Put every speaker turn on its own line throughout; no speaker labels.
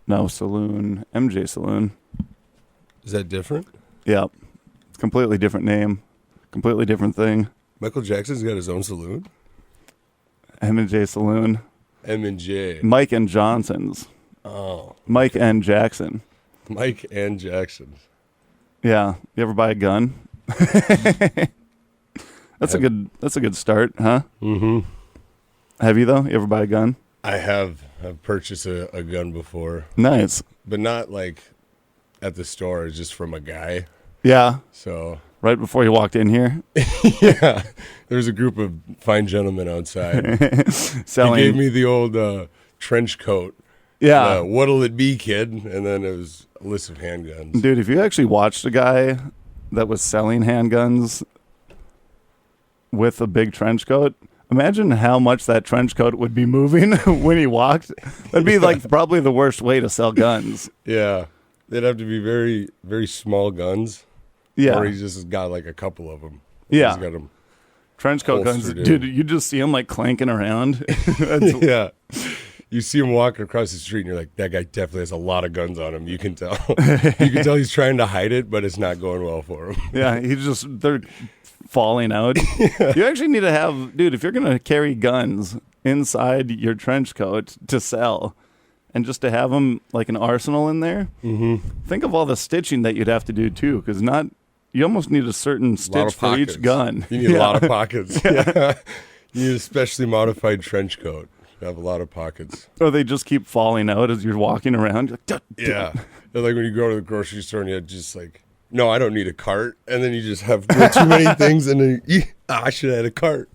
No, Saloon. MJ Saloon.
Is that different?
Yeah. It's a completely different name. Completely different thing.
Michael Jackson's got his own saloon?
M&J Saloon.
M&J.
Mike and Johnson's.
Oh.
Mike and Jackson.
Mike and Jackson.
Yeah. You ever buy a gun? That's a good start, huh?
Mm-hmm.
Have you though? You ever buy a gun?
I have. I've purchased a gun before.
Nice.
But not like at the store, just from a guy.
Yeah.
So
right before you walked in here.
Yeah. There was a group of fine gentlemen outside.
Selling.
He gave me the old trench coat.
Yeah.
What'll it be, kid? And then it was a list of handguns.
Dude, if you actually watched a guy that was selling handguns with a big trench coat, imagine how much that trench coat would be moving when he walked. That'd be like probably the worst way to sell guns.
Yeah. They'd have to be very, very small guns.
Yeah.
Or he's just got like a couple of them.
Yeah.
He's got them.
Trench coat guns.
holstered in.
Dude, you just see them like clanking around.
Yeah. You see him walking across the street and you're like, that guy definitely has a lot of guns on him. You can tell. You can tell he's trying to hide it, but it's not going well for him.
Yeah, they're falling out. Yeah. You actually need to have, dude, if you're going to carry guns inside your trench coat to sell and just to have them like an arsenal in there, think of all the stitching that you'd have to do too, because you almost need a certain stitch for each gun.
You need a lot of pockets. Yeah. You need a specially modified trench coat. You have a lot of pockets.
Or they just keep falling out as you're walking around. You're like, duh, duh.
Yeah. And like when you go to the grocery store and you just like, no, I don't need a cart. And then you just have too many things and then I should have had a cart.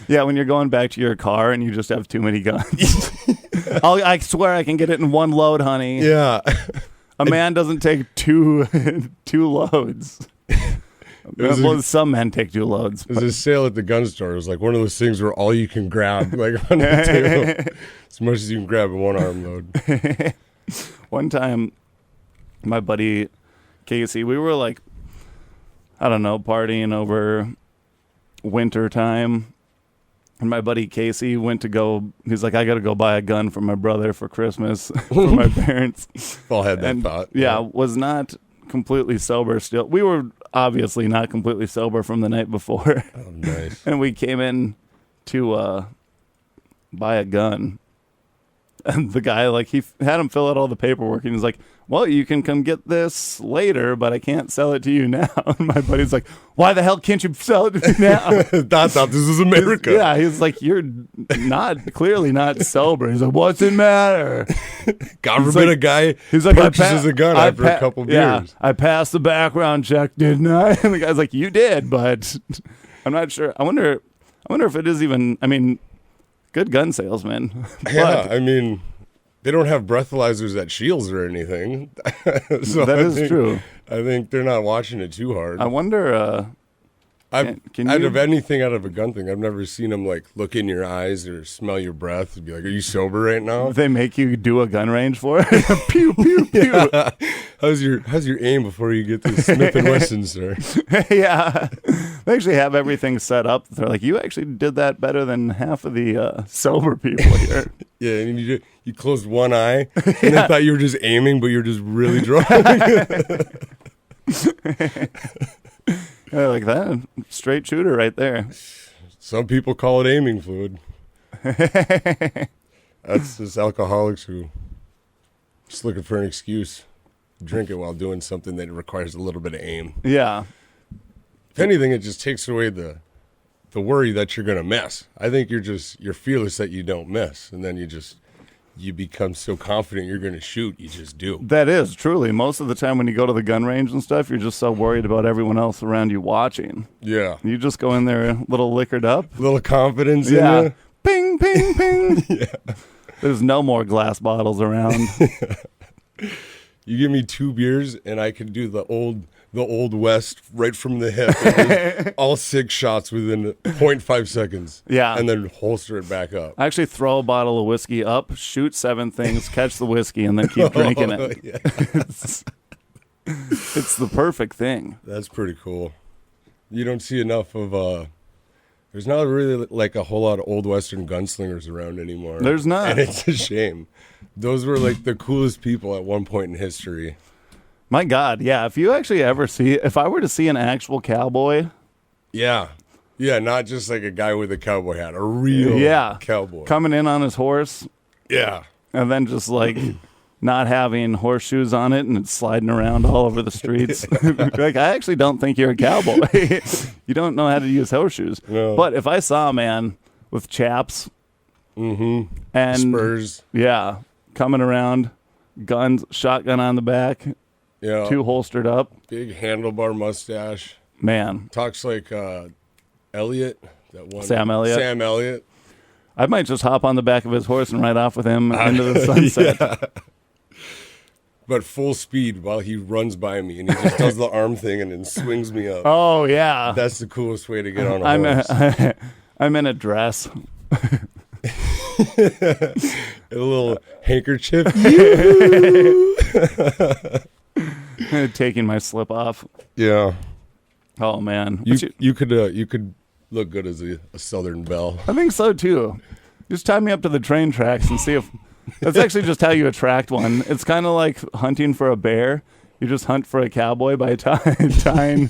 Yeah, when you're going back to your car and you just have too many guns. I swear I can get it in one load, honey.
Yeah.
A man doesn't take two loads. Well, some men take 2 loads.
There's a sale at the gun store. It was like one of those things where all you can grab, like on the table, as much as you can grab in one arm load.
One time, my buddy Casey, we were like, I don't know, partying over winter time. And my buddy Casey went to go, he's like, I got to go buy a gun for my brother for Christmas for my parents.
All had that thought.
Yeah, was not completely sober still. We were obviously not completely sober from the night before.
Oh, nice.
And we came in to buy a gun. And the guy, like, he had him fill out all the paperwork. And he's like, well, you can come get this later, but I can't sell it to you now. And my buddy's like, why the hell can't you sell it to me now?
I thought this was America.
Yeah, he's like, you're clearly not sober. He's like, what's it matter?
God forbid a guy purchases a gun after a couple beers.
Yeah, I passed the background check, didn't I? And the guy's like, you did, but I'm not sure. I wonder if it is even, I mean, good gun salesman.
Yeah, I mean, they don't have breathalyzers at Shields or anything. So
that is true.
I think they're not watching it too hard.
I wonder,
out of anything out of a gun thing, I've never seen them like look in your eyes or smell your breath and be like, are you sober right now?
They make you do a gun range for it. Pew, pew, pew.
Yeah. How's your aim before you get to Smith & Wesson, sir?
Yeah. They actually have everything set up. They're like, you actually did that better than half of the sober people here.
Yeah, and you closed one eye, and I thought you were just aiming, but you're just really drunk.
Yeah, like that. Straight shooter right there.
Some people call it aiming fluid. That's just alcoholics who just looking for an excuse to drink it while doing something that requires a little bit of aim.
Yeah.
If anything, it just takes away the worry that you're going to miss. I think you're fearless that you don't miss, and then you become so confident you're going to shoot, you just do.
That is, truly. Most of the time when you go to the gun range and stuff, you're just so worried about everyone else around you watching.
Yeah.
You just go in there a little liquored up.
A little confidence in you.
Ping, ping, ping.
Yeah.
There's no more glass bottles around.
You give me 2 beers, and I can do the old West right from the hip. All 6 shots within 0.5 seconds.
Yeah.
And then holster it back up.
I actually throw a bottle of whiskey up, shoot 7 things, catch the whiskey, and then keep drinking it.
Yeah.
It's the perfect thing.
That's pretty cool. You don't see enough of, There's not really like a whole lot of old Western gunslingers around anymore.
There's not.
And it's a shame. Those were like the coolest people at one point in history.
My God, yeah. If you actually if I were to see an actual cowboy.
Yeah. Yeah, not just like a guy with a cowboy hat, a real cowboy.
Coming in on his horse.
Yeah.
And then just like not having horseshoes on it and it's sliding around all over the streets. Like, I actually don't think you're a cowboy. You don't know how to use horseshoes.
No.
But if I saw a man with chaps and
spurs,
coming around, guns, shotgun on the back, two holstered up,
big handlebar mustache,
man,
talks like Elliot, that one
Sam Elliott. I might just hop on the back of his horse and ride off with him into the sunset.
Yeah. But full speed while he runs by me, and he just does the arm thing and then swings me up.
Oh, yeah.
That's the coolest way to get on a horse.
I'm in a dress.
A little handkerchief.
Taking my slip off.
Yeah.
Oh, man.
You could look good as a Southern belle.
I think so, too. Just tie me up to the train tracks and see if... That's actually just how you attract one. It's kind of like hunting for a bear. You just hunt for a cowboy by tying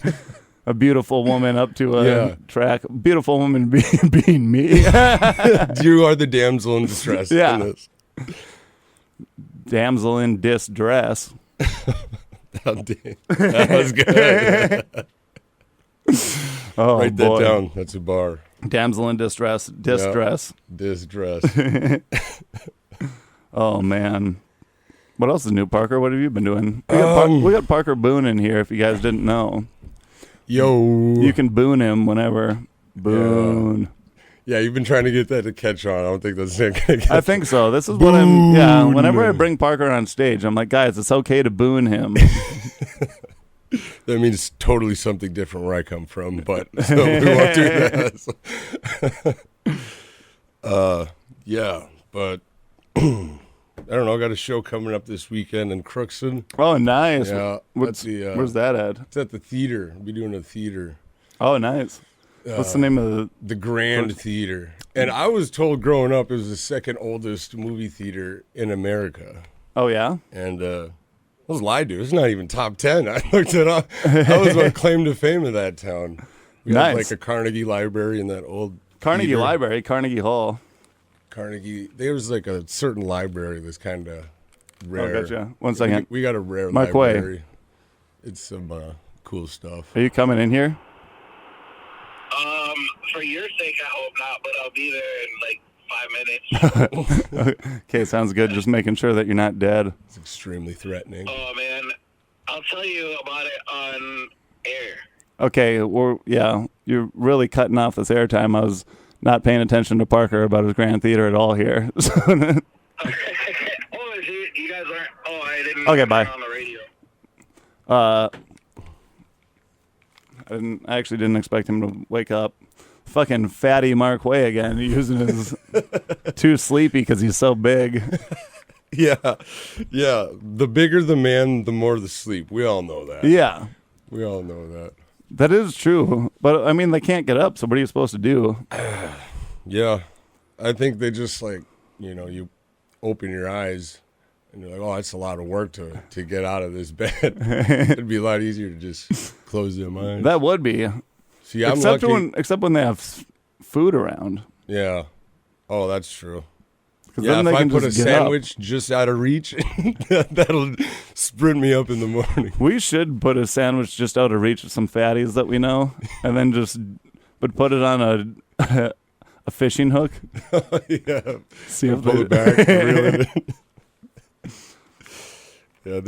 a beautiful woman up to a track. Beautiful woman being me.
You are the damsel in distress in this.
Damsel in distress.
That was good.
Oh,
write that down. That's a bar.
Damsel in distress. Distress.
Distress.
Oh, man. What else is new, Parker? What have you been doing? We got Parker Boone in here, if you guys didn't know.
Yo.
You can boon him whenever. Boone.
Yeah, you've been trying to get that to catch on. I don't think that's going to catch
I think so. This is what I'm... Yeah, whenever I bring Parker on stage, I'm like, guys, it's okay to boon him.
That means totally something different where I come from, but so we won't do that. Yeah, but... I don't know. I got a show coming up this weekend in Crookston.
Oh, nice.
Yeah,
where's that at?
It's at the theater. We'll be doing a theater.
Oh, nice. What's the name of
the Grand Theater? And I was told growing up it was the second oldest movie theater in America.
Oh, yeah?
And I was lied to. It's not even top 10. I looked it up. That was my claim to fame of that town. We had like a Carnegie Library in that old
Carnegie
theater.
Library, Carnegie Hall.
Carnegie. There was like a certain library that's kind of rare.
Oh, gotcha. One second.
We got a rare
Mike
library.
Way.
It's some cool stuff.
Are you coming in here?
For your sake, I hope not, but I'll be there in like 5 minutes.
Okay, sounds good. Just making sure that you're not dead.
It's extremely threatening.
Oh, man. I'll tell you about it on air.
Okay, you're really cutting off this airtime. I was not paying attention to Parker about his Grand Theater at all here.
Oh, is it? You guys aren't... Oh, I didn't...
Okay, bye.
On the radio.
I actually didn't expect him to wake up. Fucking fatty Mark Way again, using his too sleepy because he's so big.
Yeah. The bigger the man, the more the sleep. We all know that.
Yeah.
We all know that.
That is true. But, I mean, they can't get up, so what are you supposed to do?
Yeah. I think they just, like, you open your eyes and you're like, oh, that's a lot of work to get out of this bed. It'd be a lot easier to just close them eyes.
That would be.
See, I'm
except
lucky.
except when they have food around.
Yeah. Oh, that's true.
Yeah,
if I put a sandwich just out of reach, that'll sprint me up in the morning.
We should put a sandwich just out of reach of some fatties that we know, and then put it on a fishing hook.
Yeah.
See if
pull it back. Reel it in. Yeah,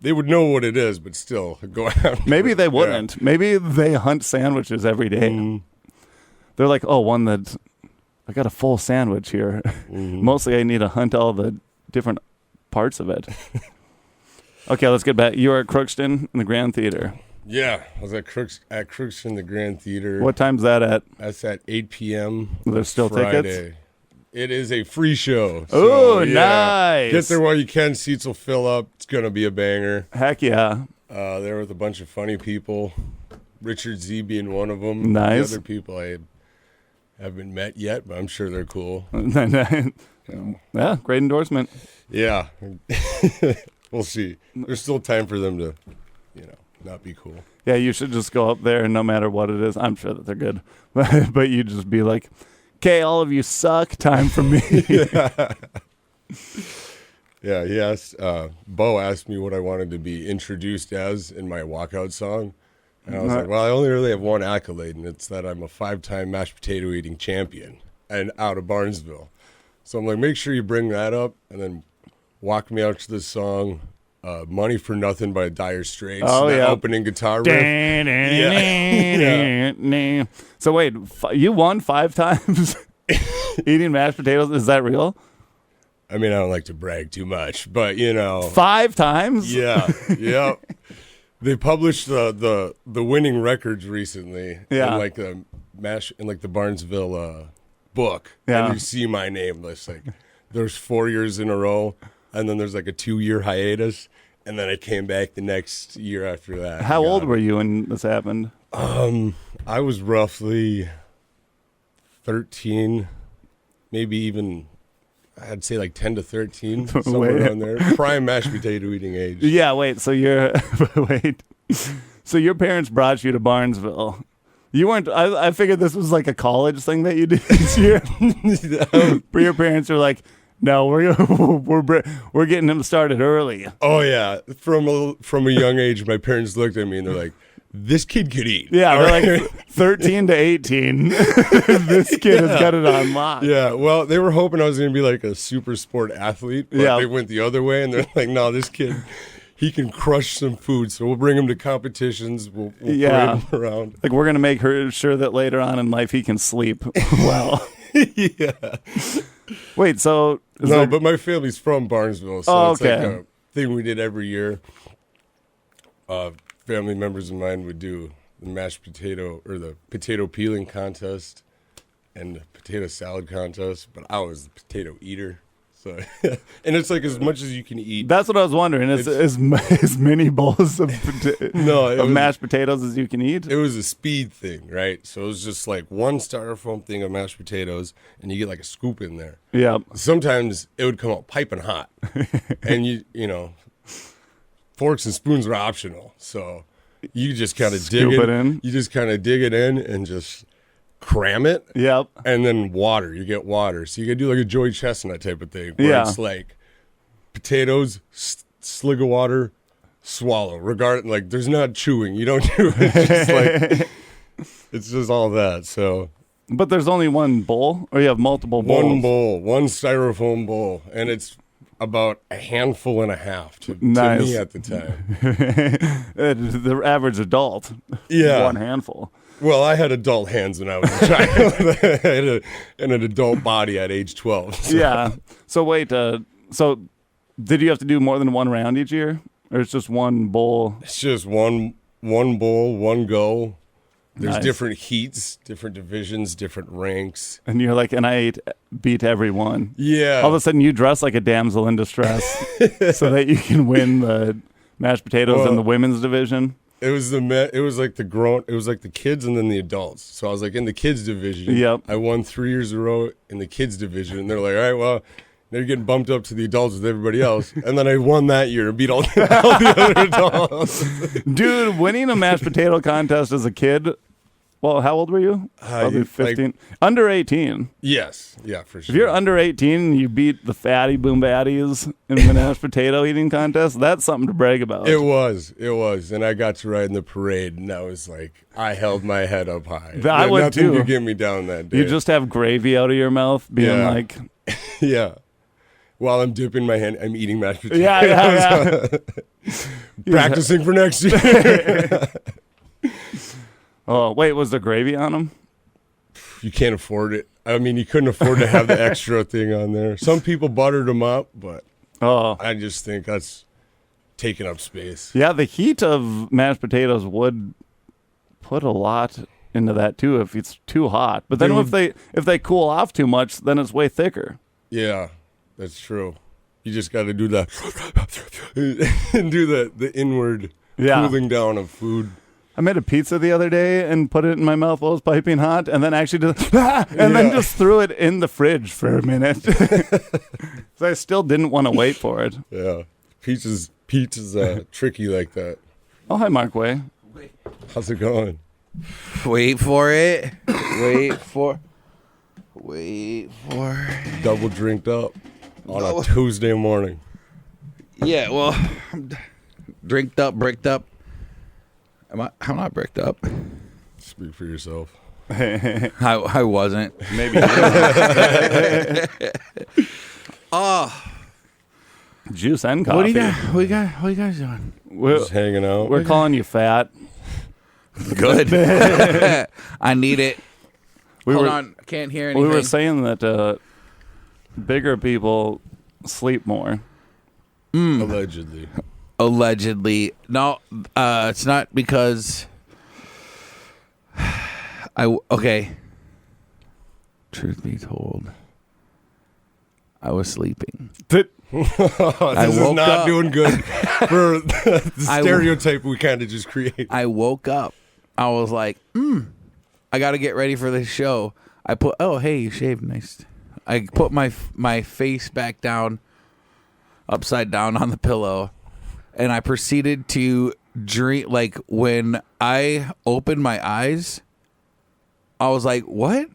they would know what it is, but still go out.
Maybe they wouldn't. Yeah. Maybe they hunt sandwiches every day. They're like, oh, I got a full sandwich here. Mostly I need to hunt all the different parts of it. Okay, let's get back. You were at Crookston in the Grand Theater.
Yeah, I was at Crookston, the Grand Theater.
What time's that at?
That's at 8 p.m.
There's still
Friday.
Tickets?
It is a free show.
So, oh, nice.
Get there while you can. Seats will fill up. It's going to be a banger.
Heck yeah.
There with a bunch of funny people. Richard Z being one of them.
Nice.
The other people, I Haven't met yet, but I'm sure they're cool.
Yeah, great endorsement.
Yeah. We'll see. There's still time for them to, not be cool.
Yeah, you should just go up there, and no matter what it is, I'm sure that they're good. But you just be like, okay, all of you suck. Time for me.
Yeah, he asked, Bo asked me what I wanted to be introduced as in my walkout song. And I was like, well, I only really have one accolade, and it's that I'm a 5-time mashed potato eating champion and out of Barnesville. So I'm like, make sure you bring that up, and then walk me out to this song, Money for Nothing by Dire Straits.
Oh,
that
yeah.
opening guitar riff. Yeah.
So wait, you won 5 times eating mashed potatoes? Is that real?
I mean, I don't like to brag too much, but
5 times?
Yeah, yeah. They published the winning records recently.
Yeah.
In like the Barnesville book.
Yeah.
And you see my name. It's like there's 4 years in a row, and then there's like a 2-year hiatus, and then I came back the next year after that.
How old were you when this happened?
I was roughly 13, maybe even I'd say like 10 to 13, somewhere around there. Prime mashed potato eating age.
Yeah, wait, so so your parents brought you to Barnesville. You weren't, I figured this was like a college thing that you did this year. But your parents were like, no, we're getting him started early.
Oh yeah, from a young age, my parents looked at me and they're like, "This kid could eat."
Yeah, they're like 13 to 18. This kid has got it on lock.
Yeah, well, they were hoping I was going to be like a super sport athlete, but
Yeah.
they went the other way, and they're like, "No, this kid, he can crush some food, so we'll bring him to competitions. We'll parade him around."
Like we're gonna make sure that later on in life he can sleep well.
Yeah.
Wait, so
But my family's from Barnesville, so it's
okay.
like a thing we did every year. Family members of mine would do the mashed potato or the potato peeling contest and the potato salad contest, but I was the potato eater. So, and it's like as much as you can eat.
that's what I was wondering. Is as many bowls of mashed potatoes as you can eat?
It was a speed thing, right? So it was just like one styrofoam thing of mashed potatoes, and you get like a scoop in there.
Yeah.
Sometimes it would come out piping hot, and you know, forks and spoons are optional. So you just kind of dig it in. You just kind of dig it in and just cram it.
Yep.
And then water. You get water. So you can do like a Joey Chestnut type of thing. Where it's like potatoes, slig of water, swallow. Like there's not chewing. You don't do it. It's just like it's just all that. So.
But there's only one bowl, or you have multiple bowls?
One bowl, one styrofoam bowl, and it's about a handful and a half to me at the time.
The average adult, one handful.
Well, I had adult hands when I was a child. I had an adult body at age 12. So.
Yeah. So wait, so did you have to do more than one round each year? Or it's just one bowl?
It's just one bowl, one go. There's different heats, different divisions, different ranks.
And you're like, and I beat everyone.
Yeah.
All of a sudden you dress like a damsel in distress so that you can win the mashed potatoes in the women's division.
It was like the kids and then the adults. So I was like in the kids division.
Yep.
I won 3 years in a row in the kids division, and they're like, all right, well, now you're getting bumped up to the adults with everybody else. And then I won that year and beat all the other adults.
Dude, winning a mashed potato contest as a kid. Well, how old were you? Probably 15. Under 18.
Yes. Yeah, for sure.
If you're under 18 and you beat the fatty boom baddies in the mashed potato eating contest, that's something to brag about.
It was. And I got to ride in the parade, and I was like, I held my head up high.
I would
nothing
too.
could get me down that day.
You just have gravy out of your mouth being like...
Yeah. While I'm dipping my hand, I'm eating mashed potatoes.
Yeah.
Practicing for next year.
Oh, wait, was there gravy on them?
You can't afford it. I mean, you couldn't afford to have the extra thing on there. Some people buttered them up, but I just think that's taking up space.
Yeah, the heat of mashed potatoes would put a lot into that too if it's too hot. But then if they cool off too much, then it's way thicker.
Yeah, that's true. You just got to do that and do the inward cooling down of food.
I made a pizza the other day and put it in my mouth while it was piping hot, and then actually then just threw it in the fridge for a minute. So I still didn't want to wait for it.
Yeah. Pizza's tricky like that.
Oh, hi, Mark Way.
How's it going?
Wait for it. Wait for
Double drinked up on a Tuesday morning.
Yeah, well, I'm drinked up, bricked up. I'm not bricked up.
Speak for yourself.
I wasn't.
Maybe. Juice and coffee.
What do you guys doing?
Just hanging out.
We're calling you fat.
Good. I need it. Hold on, I can't hear anything.
We were saying that bigger people sleep more.
Allegedly.
No, it's not because okay. Truth be told, I was sleeping.
This is not doing good for the stereotype we kind of just created.
I woke up. I was like, I got to get ready for this show. Hey, you shaved nice. I put my face back down, upside down on the pillow, and I proceeded to dream. Like, when I opened my eyes, I was like, what?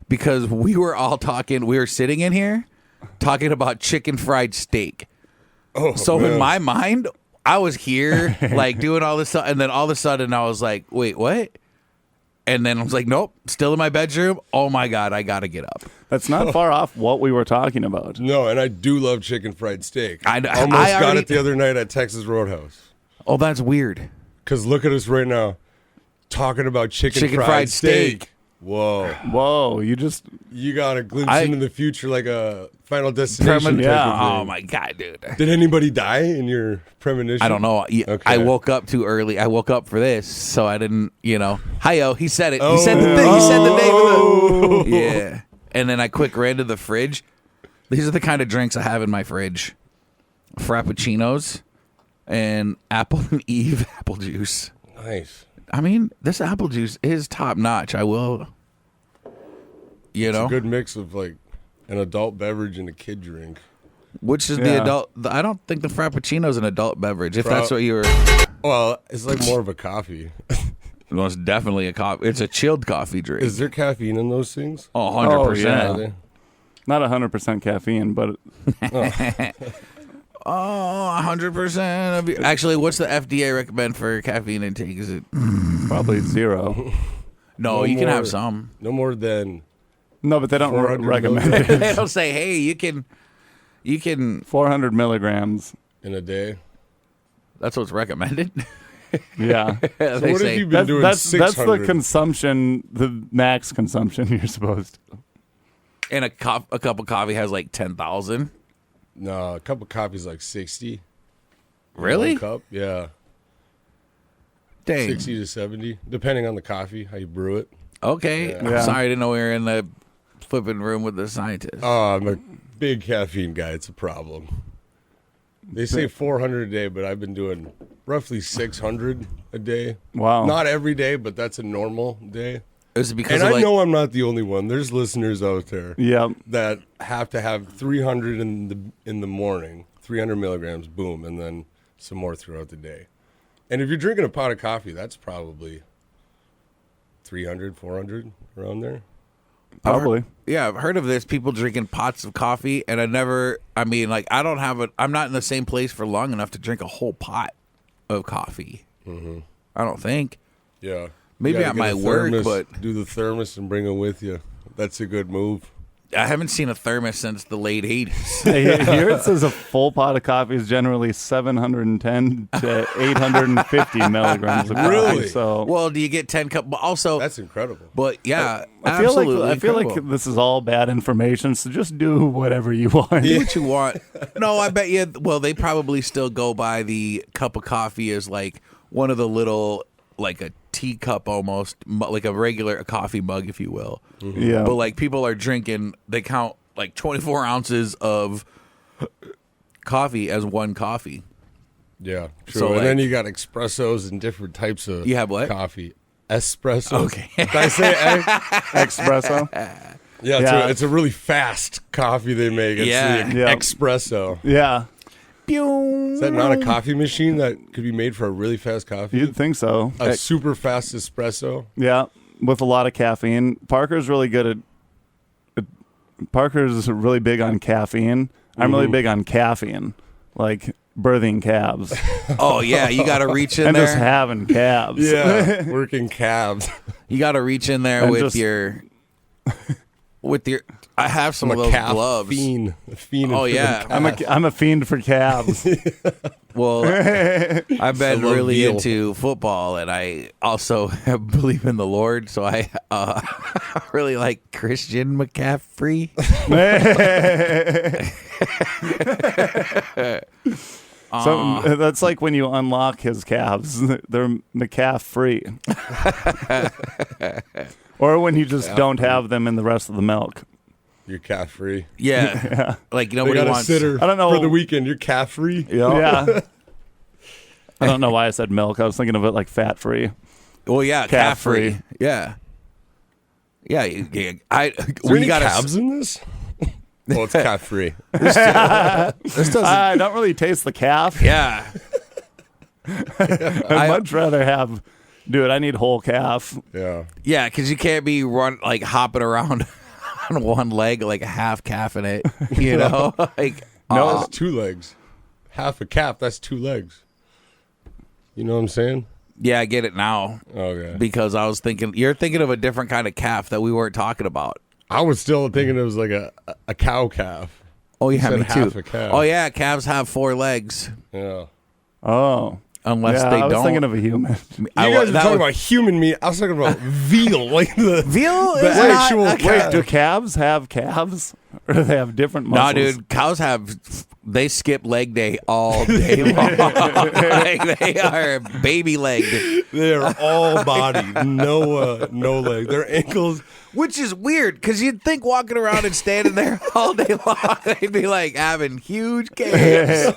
Because we were all talking. We were sitting in here talking about chicken fried steak.
Oh,
So
man.
in my mind, I was here, like, doing all this stuff, and then all of a sudden I was like, wait, what? And then I was like, nope, still in my bedroom. Oh, my God, I got to get up.
That's not far off what we were talking about.
No, and I do love chicken fried steak.
I
almost got
already-
it the other night at Texas Roadhouse.
Oh, that's weird.
Because look at us right now, talking about chicken fried steak. Whoa.
Whoa, you
got a glimpse into the future like a Final Destination type
yeah.
of thing.
Oh, my God, dude.
Did anybody die in your premonition?
I don't know.
Okay.
I woke up too early. I woke up for this, so I didn't, Hi-yo, he said it. He said the thing. He said the name of the... Yeah. And then I quick ran to the fridge. These are the kind of drinks I have in my fridge. Frappuccinos and Apple and Eve apple juice.
Nice.
I mean, this apple juice is top notch. I will,
It's a good mix of like an adult beverage and a kid drink.
Which is the adult? I don't think the Frappuccino is an adult beverage. If that's what you were,
Well, it's like more of a coffee.
well, it's definitely a coffee. It's a chilled coffee drink.
Is there caffeine in those things?
Oh, 100%.
yeah.
Are they?
not 100% caffeine, but
Oh, 100% of you. Actually, what's the FDA recommend for caffeine intake? Is it?
probably zero.
No,
No
you can
more.
have some.
No more than
No, but they don't
400
recommend it.
They don't say, hey, you can.
400 milligrams.
in a day.
That's what's recommended.
Yeah.
So
They
what
say,
if you've been doing
that's
600?
the consumption, the max consumption you're supposed to.
and a cup of coffee has like 10,000.
No, a cup of coffee is like 60.
Really?
One cup, yeah.
Dang.
60 to 70, depending on the coffee, how you brew it.
Okay.
Yeah.
Sorry, I didn't know we were in the flipping room with the scientists.
Oh, I'm a big caffeine guy. It's a problem. They say 400 a day, but I've been doing roughly 600 a day.
Wow.
Not every day, but that's a normal day.
Is it because
And
of
I
like,
know I'm not the only one. There's listeners out there
Yep.
that have to have 300 in the morning, 300 milligrams, boom, and then some more throughout the day. And if you're drinking a pot of coffee, that's probably 300, 400 around there.
Probably.
Yeah, I've heard of this. People drinking pots of coffee, and I'm not in the same place for long enough to drink a whole pot of coffee. Mm-hmm. I don't think.
Yeah.
Maybe
You gotta
at
get
my
a
work,
thermos,
but-
do the thermos and bring it with you. That's a good move.
I haven't seen a thermos since the late 80s.
Here it says a full pot of coffee is generally 710 to 850 milligrams of coffee.
Really?
So
Well, do you get 10 cups? But also,
That's incredible.
but yeah,
I feel
absolutely
like
incredible.
this is all bad information. So just do whatever you want.
Do what you want. No, I bet you. Well, they probably still go by the cup of coffee as like one of the little, like a teacup almost, like a coffee mug, if you will.
Yeah.
But like people are drinking, they count like 24 ounces of coffee as one coffee.
Yeah, true.
So,
and
like-
then you got espressos and different types of
You have what?
coffee. Espresso.
Okay.
Did I say egg?
Espresso.
Yeah, it's a really fast coffee they make. It's
Yeah.
the
Yeah.
espresso.
Yeah,
Is that not a coffee machine that could be made for a really fast coffee?
you'd think so.
A super fast espresso?
Yeah, with a lot of caffeine. Parker's really good at. Parker's really big on caffeine. I'm really big on caffeine, like birthing calves
Oh yeah, you got to reach in
and
there.
just having calves.
Yeah, working cabs.
You got to reach in there
And
with
just-
your. I have some
I'm
of
a
those
calf
gloves.
fiend. A fiend
Oh,
for
yeah.
the
I'm a fiend for calves.
Well, I've been
love
really
veal.
into football, and I also believe in the Lord. So I really like Christian McCaffrey.
So that's like when you unlock his calves; they're McCaff free, or when you just don't have them in the rest of the milk.
You're calf free.
Yeah, like
They
nobody
got a
wants.
sitter
I don't know.
for the weekend. You're calf free.
Yeah. I don't know why I said milk. I was thinking of it like fat free.
Well, yeah,
Calf
calf free.
free.
Yeah, yeah.
Is there
We
any
got
calves in this? Well, it's calf free.
This doesn't.
I don't really taste the calf.
Yeah,
I'd much rather have, dude, I need whole calf.
Yeah.
yeah, because you can't be hopping around on one leg like a half calf in it. You know, like
No, that's 2 legs. Half a calf, that's 2 legs. You know what I'm saying?
yeah, I get it now.
Okay.
Because I was thinking, you're thinking of a different kind of calf that we weren't talking about.
I was still thinking it was like a cow calf.
Oh yeah,
said
me
half
too.
a calf.
Oh yeah, calves have 4 legs
Yeah.
Oh.
unless
Yeah,
they
I was
don't.
thinking of a human.
You guys were talking about human meat. I was talking about veal. Like the
veal.
the
Is not
actual
a
Wait, do calves have calves? Or do they have different
No,
muscles?
dude, cows they skip leg day all day long. Like, they are baby legged,
They're all body, no leg. Their ankles.
which is weird because you'd think walking around and standing there all day long, they'd be like having huge calves.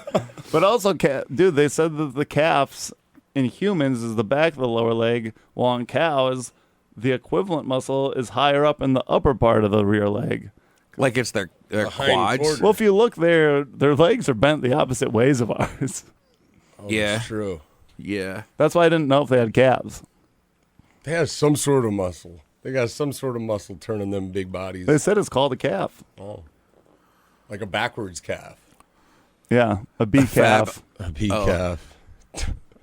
But also, dude, they said that the calves in humans is the back of the lower leg, while in cows, the equivalent muscle is higher up in the upper part of the rear leg.
Like it's their
hind
quads.
quarter.
Well, if you look there, their legs are bent the opposite ways of ours.
Oh,
Yeah.
that's true.
Yeah.
That's why I didn't know if they had calves.
They have some sort of muscle. They got some sort of muscle turning them big bodies.
They said it's called a calf.
Oh. Like a backwards calf.
Yeah, a B calf.
A pea
Oh.
calf.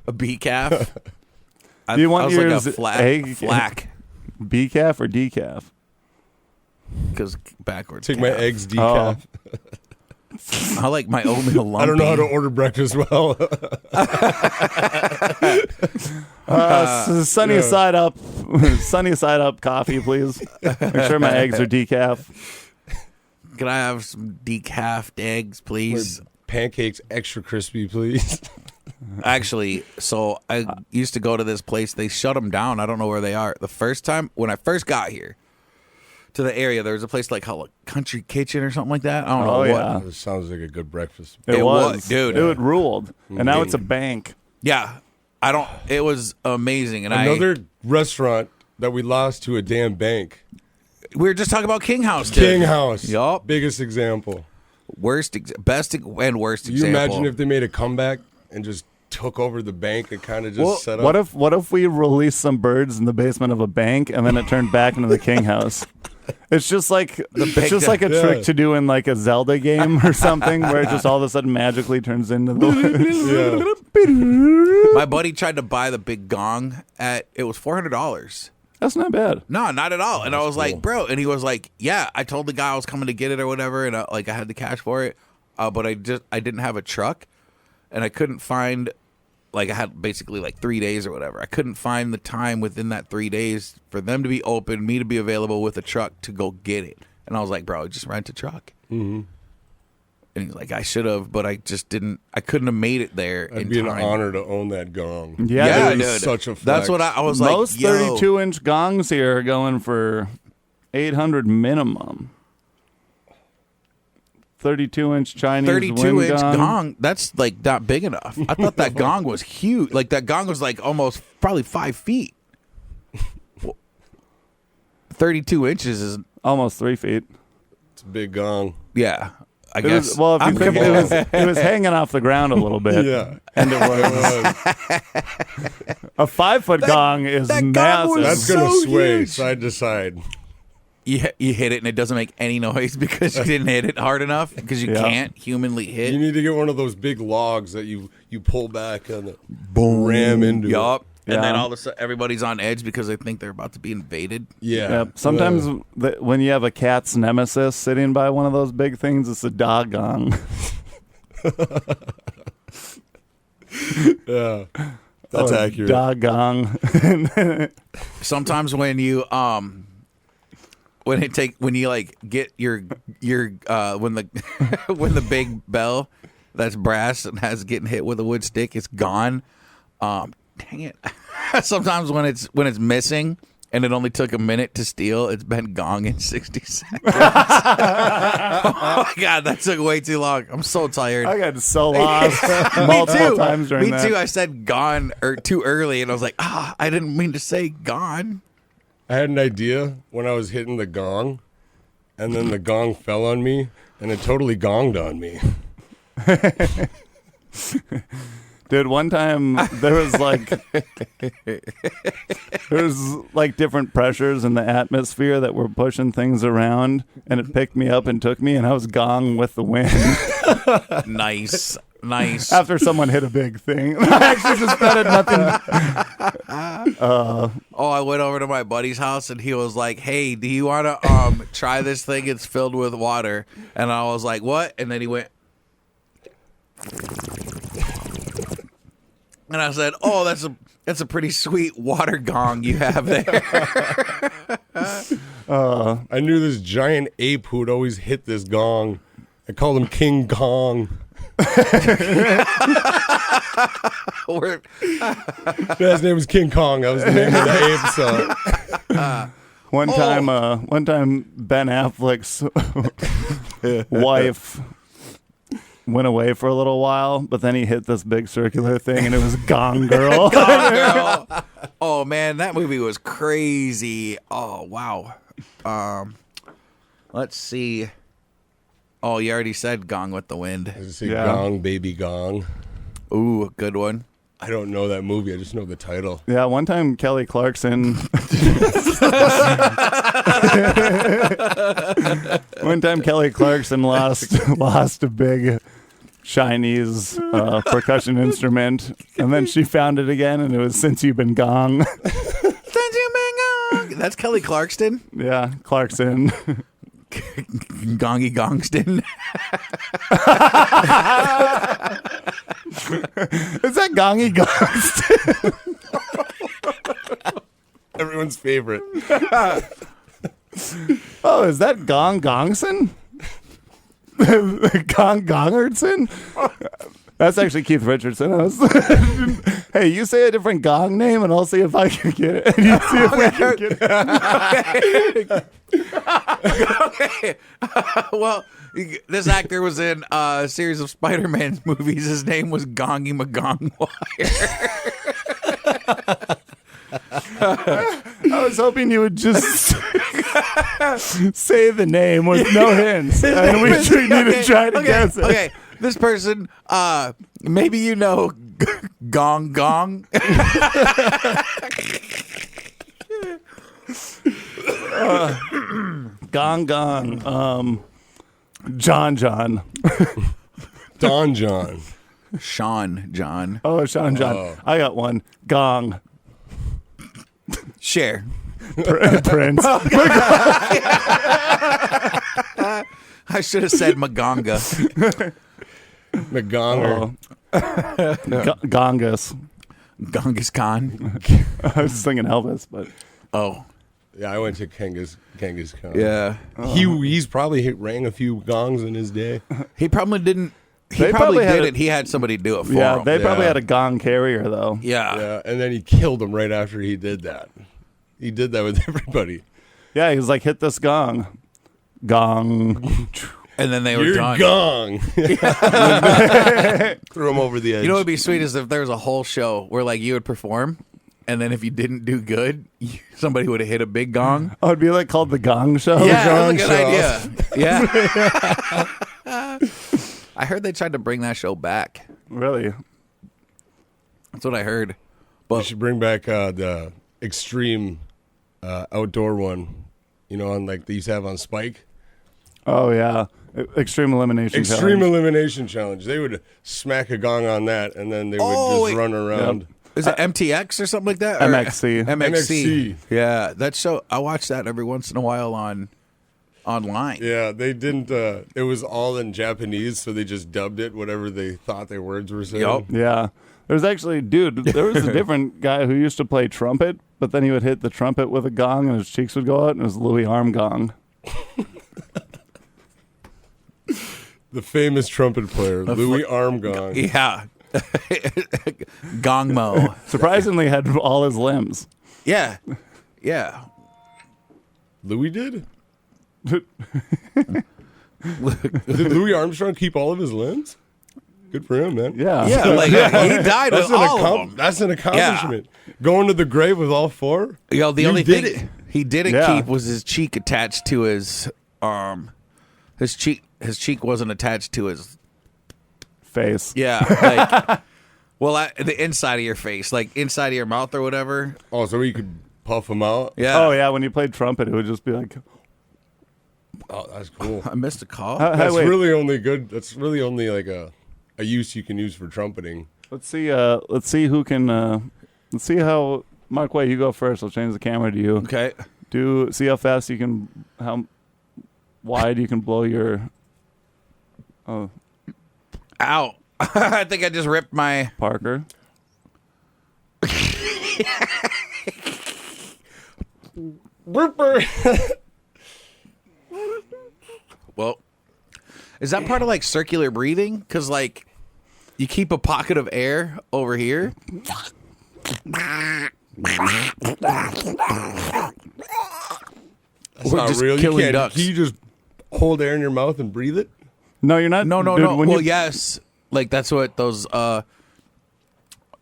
A bee calf.
Do you want
I was
yours
like a
egg-
flack?
B calf or D calf?
Because backwards.
Take my
calf.
eggs decaf.
I like my oatmeal lumpy.
I don't know how to order breakfast well.
Sunny
yeah.
side up, sunny side up coffee, please. Make sure my eggs are decaf.
Can I have some decaf eggs, please?
Pancakes extra crispy, please.
Actually, so I used to go to this place. They shut them down. I don't know where they are. The first time when I first got here to the area, there was a place like called Country Kitchen or something like that. I don't know
Oh,
what.
yeah.
This sounds like a good breakfast.
It
was,
was,
dude.
It ruled, and now it's a bank.
Yeah, I don't. It was amazing, and
Another restaurant that we lost to a damn bank.
we were just talking about King House. dude.
King House.
Yup.
Biggest example.
Best and worst
Do you
example.
imagine if they made a comeback and just took over the bank and kind of just
Well,
set up?
what if we released some birds in the basement of a bank and then it turned back into the King House? It's just like a
Yeah.
trick to do in like a Zelda game or something, where it just all of a sudden magically turns into the.
My buddy tried to buy the big gong at it was $400.
That's not bad.
No, not at all. And I was
cool.
like, bro, and he was like, yeah, I told the guy I was coming to get it or whatever, and I had the cash for it, but I didn't have a truck, and I couldn't find, like I had basically like 3 days or whatever. I couldn't find the time within that 3 days for them to be open, me to be available with a truck to go get it. And I was like, bro, just rent a truck. Mm-hmm. And he's like, I should have, but I just didn't. I couldn't have made it there
It'd
in
be
time.
an honor to own that gong.
Yeah,
Yeah,
It
dude.
is
dude.
such a flex.
That's what I was like.
Most
yo.
32-inch gongs here are going for $800 minimum. 32-inch Chinese
32-inch
wind
gong. That's like not big enough. I thought that gong was huge. Like that gong was like almost probably 5 feet. 32 inches is
almost 3 feet.
It's a big gong.
yeah. I
It
guess.
was, well, if you think it was hanging off the ground a little bit.
Yeah.
And it was a 5-foot gong is
that gong
massive.
was
That's going to
so
sway
huge.
side to side.
You hit it and it doesn't make any noise because you didn't hit it hard enough because you
Yeah.
can't humanly hit.
You need to get one of those big logs that you pull back and ram into it.
Yup. And
Yeah.
then all of a sudden everybody's on edge because they think they're about to be invaded.
Yeah.
Yep. Sometimes when you have a cat's nemesis sitting by one of those big things, it's a dog gong.
Yeah. That's accurate.
Dog gong.
Sometimes when you when you like get your when the when the big bell that's brass and has getting hit with a wood stick is gone. Dang it. Sometimes when it's missing and it only took a minute to steal, it's been gong in 60 seconds. Oh my god, that took way too long. I'm so tired.
I got so lost multiple times during that.
Me too. I said gone too early and I was like, I didn't mean to say gone.
I had an idea when I was hitting the gong, and then the gong fell on me, and it totally gonged on me.
Dude, one time there was like different pressures in the atmosphere that were pushing things around, and it picked me up and took me, and I was gong with the wind
Nice. Nice.
after someone hit a big thing. I actually just betted nothing.
Oh, I went over to my buddy's house and he was like, "Hey, do you want to try this thing? It's filled with water." And I was like, "What?" And then he went, and I said, "Oh, that's a pretty sweet water gong you have there."
I knew this giant ape who would always hit this gong. I called him King Gong.
We're-
His name was King Kong. That was the name of the ape. So
One time Ben Affleck's wife went away for a little while, but then he hit this big circular thing, and it was Gong Girl.
Girl. Oh man, that movie was crazy. Oh wow. Let's see. Oh, you already said Gong with the Wind.
I just say
Yeah.
Gong, Baby Gong.
Ooh, good one.
I don't know that movie. I just know the title.
Yeah, one time Kelly Clarkson. One time Kelly Clarkson lost a big Chinese percussion instrument, and then she found it again, and it was "Since You've Been Gong."
Since you've been gone. That's Kelly Clarkson.
Yeah, Clarkson.
Gongy Gongston.
Is that Gongy Gongston?
Everyone's favorite.
Oh, is that Gong Gongson? Gong Gongardson? That's actually Keith Richardson. Hey, you say a different gong name, and I'll see if I can get it. And you see if we can get it.
Okay. Well, this actor was in a series of Spider-Man movies. His name was Gongy McGongwire.
I was hoping you would just say the name with no hints, and we need to try to guess it.
Okay, this person, maybe you know Gong Gong.
Gong Gong. John.
Don John.
Sean John.
Oh, Sean John.
Oh.
I got one. Gong.
Share.
Prince.
I should have said Magonga.
McGonger.
Gongus.
Genghis Khan.
I was thinking Elvis, but
Oh.
Yeah, I went to Genghis Khan.
Yeah.
He's probably rang a few gongs in his day.
He probably didn't. He
They
probably
probably had
didn't. He had somebody do it for
yeah,
him.
they probably
Yeah.
had a gong carrier though.
Yeah.
Yeah, and then he killed him right after he did that. He did that with everybody.
Yeah, he was like, hit this gong. Gong.
And then they were
You're
done.
gong. Threw him over the edge.
You know what would be sweet is if there was a whole show where like you would perform, and then if you didn't do good, somebody would have hit a big gong.
Oh, it'd be like called the Gong Show.
Yeah,
Gong
that's a good
show.
idea. Yeah. I heard they tried to bring that show back.
Really?
That's what I heard.
We
But
should bring back the extreme outdoor one. You know, on like they used to have on Spike.
Oh yeah, Extreme Elimination.
Extreme
Challenge.
Elimination Challenge. They would smack a gong on that, and then they would
Oh,
just run around.
is it MTX or something like that? Or-
MXC.
MXC. Yeah, that show. I watch that every once in a while online.
Yeah, they didn't. It was all in Japanese, so they just dubbed it whatever they thought their words were saying.
Yup.
Yeah. There's actually, dude, there was a different guy who used to play trumpet, but then he would hit the trumpet with a gong and his cheeks would go out, and it was Louis Armgong.
The famous trumpet player, Louis Armgong.
Yeah. Gongmo.
Surprisingly, had all his limbs.
Yeah. Yeah.
Louis did? Did Louis Armstrong keep all of his limbs? Good for him, man.
Yeah.
Yeah, like he died with all of them.
That's an accomplishment. Going to the grave with all four?
Yo, the
You
only
did
thing
it.
he didn't
Yeah.
keep was his cheek attached to his his cheek wasn't attached to his
Face.
like the inside of your face, like inside of your mouth or whatever.
Oh, so you could puff him out?
Yeah.
Oh, yeah. When you played trumpet, it would just be like,
Oh, that's cool.
I missed a call.
That's
wait.
really only good. That's really only like a use you can use for trumpeting.
let's see who can, let's see how, Mark, wait, you go first. I'll change the camera to you.
Okay.
See how fast you can, how wide you can blow your, oh,
Ow. I think I just ripped my
Parker.
Well, is that part of like circular breathing? Because like you keep a pocket of air over here.
That's
We're
not
just
real. You
killing
can't.
ducks.
Can you just hold air in your mouth and breathe it?
No, you're not.
No.
dude, when
Well,
you-
yes. Like that's what those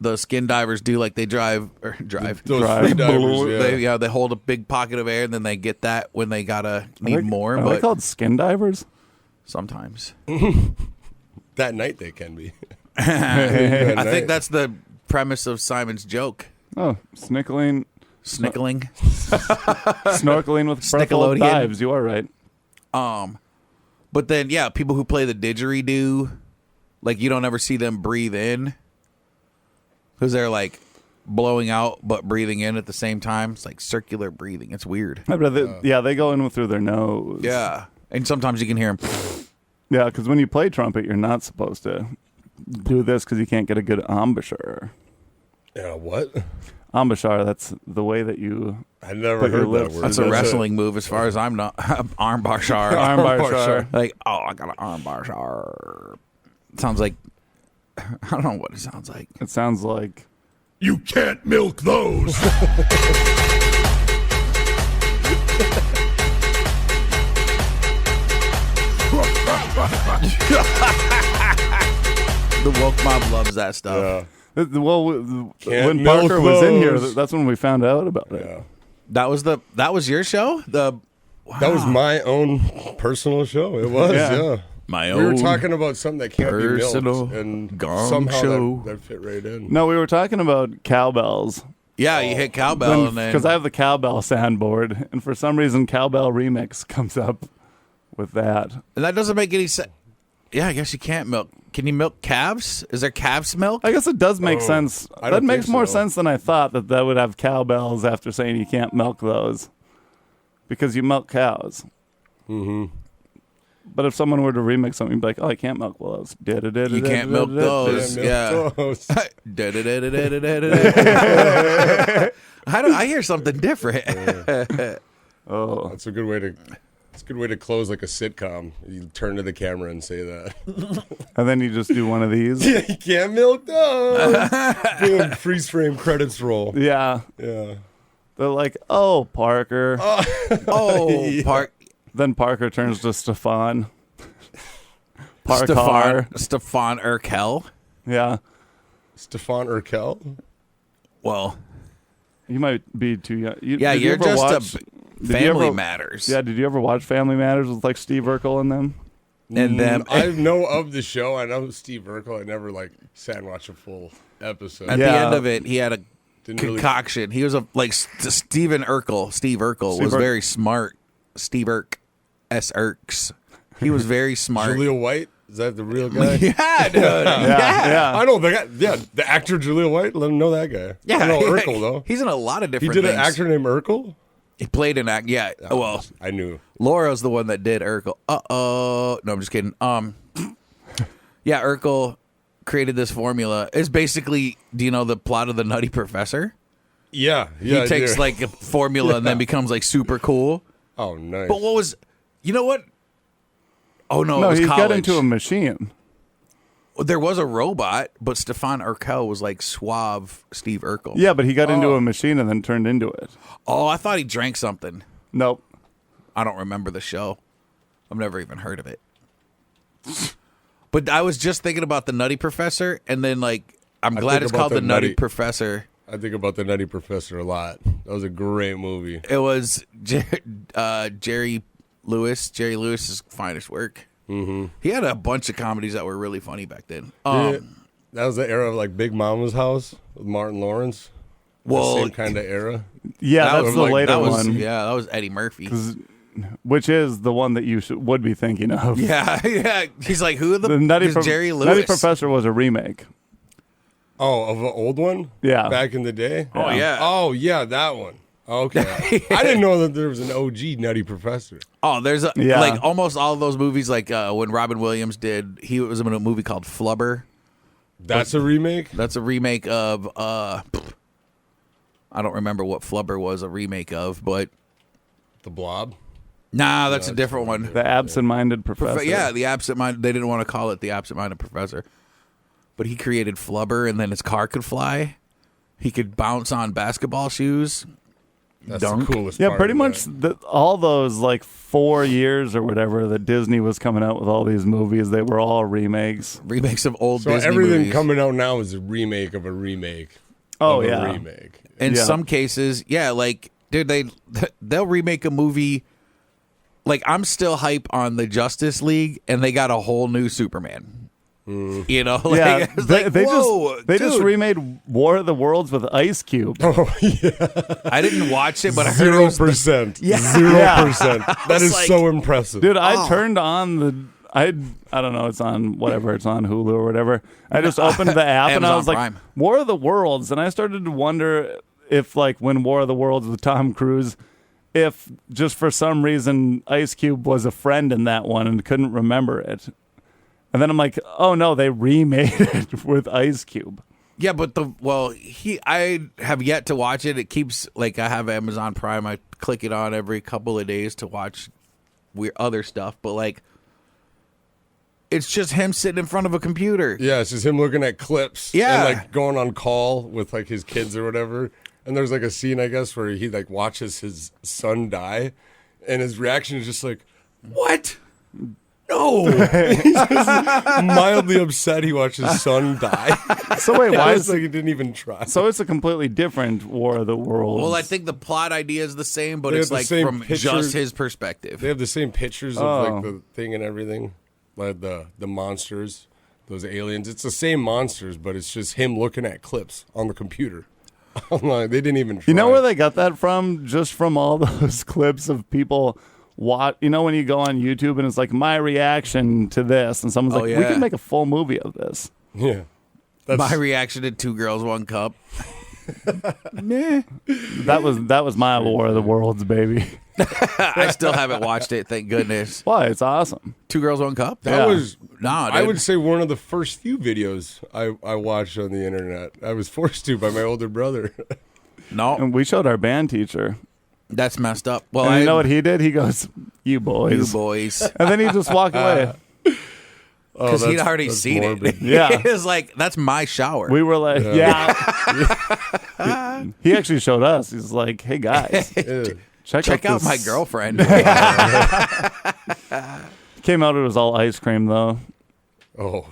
the skin divers do. Like they drive.
Those
Drive.
free divers, yeah.
They hold a big pocket of air and then they get that when they gotta need more.
Are they
But
called skin divers?
sometimes
That night they can be.
I think that's the premise of Simon's joke.
Oh, snickling,
Snickling.
snorkeling with purple
Snickelodeon.
dives. You are right.
But then, yeah, people who play the didgeridoo, like you don't ever see them breathe in because they're like blowing out but breathing in at the same time. It's like circular breathing. It's weird.
Yeah, they go in through their nose.
Yeah, and sometimes you can hear them.
Yeah, because when you play trumpet, you're not supposed to do this because you can't get a good embouchure.
Yeah, what?
Embouchure, that's the way that you
I never
Put your
heard that
lips-
word.
That's a
it.
wrestling move, as far as I'm not. Armbar shar.
armbar.
Like, oh, I got an armbar shar. It sounds like I don't know what it sounds like.
It sounds like
You can't milk those.
The woke mob loves that stuff.
Yeah.
well,
Can't
when
milk
Parker was in here,
those.
that's when we found out about it.
Yeah.
That was your show.
That was my own personal show. It was,
Yeah.
yeah.
My
We were talking about something that can't be
personal
milked, and
gong
somehow
show.
that fit right in.
No, we were talking about cowbells.
Yeah, you hit cowbell and then
Because I have the cowbell soundboard, and for some reason, cowbell remix comes up with that.
and that doesn't make any sense. Yeah, I guess you can't milk. Can you milk calves? Is there calves milk?
I guess it does make sense.
I
That
don't
makes
think
more
so.
sense than I thought that would have cowbells after saying you can't milk those because you milk cows. Mm-hmm. But if someone were to remix something, you'd be like, "Oh, I can't milk those."
You can't milk those. Yeah. I hear something different.
Oh,
That's a good way to. It's a good way to close like a sitcom. You turn to the camera and say that.
and then you just do one of these.
You can't milk those. Boom, freeze frame credits roll.
Yeah,
Yeah.
they're like, "Oh, Parker."
Oh, Park.
Then Parker turns to Stefan. Parkar.
Stefan Urkel.
Yeah.
Stefan Urkel?
Well,
You might be too young.
yeah,
did you
you're
ever
just
watch-
a
did you
Family
ever-
Matters.
Yeah, did you ever watch Family Matters with like Steve Urkel and them?
And them.
I know of the show. I know Steve Urkel. I never like sat and watched a full episode.
At the
Yeah.
end of it, he had a
Didn't really-
concoction. He was Steve Urkel was
Urkel.
very smart. Steve Urks. He was very smart.
Jaleel White? Is that the real guy?
Yeah, dude.
Yeah.
I know the guy. Yeah, the actor Jaleel White. Let him know that guy.
Yeah,
I know Urkel though.
He's in a lot of
He
different
did
things.
an actor named Urkel.
He played an act. Yeah. Well,
I knew.
Laura's the one that did Urkel. No, I'm just kidding. Yeah, Urkel created this formula. It's basically, do you know the plot of the Nutty Professor?
Yeah, yeah.
He takes
yeah.
like a formula and then becomes like super cool.
Oh, nice.
But what was, you know what? Oh no,
No,
it was
he
college.
got into a machine.
There was a robot, but Stefan Urkel was like suave Steve Urkel.
Yeah, but he got into a machine and then turned into it.
Oh, I thought he drank something.
Nope.
I don't remember the show. I've never even heard of it. But I was just thinking about the Nutty Professor, and then like I'm glad
think
it's
about
called
the
the Nutty
Nutty-
Professor.
I think about the Nutty Professor a lot. That was a great movie.
It was Jerry Lewis's finest work. Mm-hmm. He had a bunch of comedies that were really funny back then.
Yeah, that was the era of like Big Mama's House with Martin Lawrence.
Well,
The same kind of era.
Yeah,
that
that's
was
the
like-
later
that was,
one,
Yeah, that was Eddie Murphy.
which is the one that you would be thinking of.
Yeah, yeah. He's like, who
The Nutty,
is Jerry Lewis?
Nutty Professor was a remake.
Oh, of an old one?
Yeah.
Back in the day?
Oh, yeah.
Oh, yeah, that one. Okay. I didn't know that there was an OG Nutty Professor.
Oh, there's
Yeah.
like almost all of those movies. Like when Robin Williams did, he was in a movie called Flubber.
That's a remake?
That's a remake of. I don't remember what Flubber was a remake of, but
The Blob?
nah, that's a different one.
The absent-minded professor.
Yeah, the absent-minded. They didn't want to call it the absent-minded professor, but he created Flubber, and then his car could fly. He could bounce on basketball shoes.
That's
Dunk.
the coolest
Yeah,
part
pretty
of
much all those like 4 years or whatever that Disney was coming out with all these movies, they were all remakes.
Remakes of old
So
Disney
everything
movies.
coming out now is a remake of a remake.
Oh,
of a
yeah.
remake.
In
Yeah.
some cases, yeah, like dude, they'll remake a movie. Like I'm still hype on the Justice League, and they got a whole new Superman. You know, like,
Yeah,
it's
they,
like,
they
whoa,
just they just
dude.
remade War of the Worlds with Ice Cube.
Oh, yeah.
I didn't watch it, but I heard it was
0%.
Yeah.
0%. That is
like-
so impressive.
Dude, I turned on the I don't know, it's on whatever, it's on Hulu or whatever. I just opened the app and I
Amazon
was like,
Prime.
War of the Worlds, and I started to wonder if like when War of the Worlds with Tom Cruise, if just for some reason Ice Cube was a friend in that one and couldn't remember it. And then I'm like, oh no, they remade it with Ice Cube.
Yeah, but I have yet to watch it. It keeps like I have Amazon Prime. I click it on every couple of days to watch weird other stuff, but like it's just him sitting in front of a computer.
Yeah, it's just him looking at clips.
Yeah.
And like going on call with like his kids or whatever. And there's like a scene, I guess, where he like watches his son die. And his reaction is just like, what? No. He's just mildly upset he watched his son die.
So wait, why
Why
is
like he didn't even try?
so it's a completely different War of the Worlds.
Well, I think the plot idea is the same, but
They
it's
have the
like
same
from
picture-
just his perspective.
They have the same pictures of
Oh.
like the thing and everything. Like the monsters, those aliens. It's the same monsters, but it's just him looking at clips on the computer. I'm like, they didn't even try.
You know where they got that from? Just from all those clips of people you know when you go on YouTube and it's like my reaction to this, and someone's
Oh,
like, we
yeah.
can make a full movie of this.
Yeah.
My reaction to Two Girls, One Cup.
That was my War of the Worlds, baby.
I still haven't watched it, thank goodness.
Why? It's awesome.
Two Girls, One Cup?
That
Yeah.
was,
Nah,
I
dude.
would say, one of the first few videos I watched on the internet. I was forced to by my older brother.
No,
And we showed our band teacher.
that's messed up. Well,
And
I
you know what he did? He goes, "You boys,"
you boys.
and then he just walked away.
Because he'd
that's-
already
that's
seen
morbid.
it.
Yeah.
He was like, that's my shower.
We were like, yeah. He actually showed us. He's like, "Hey guys,
Yeah.
check
out
this."
my girlfriend.
Came out, it was all ice cream though.
Oh,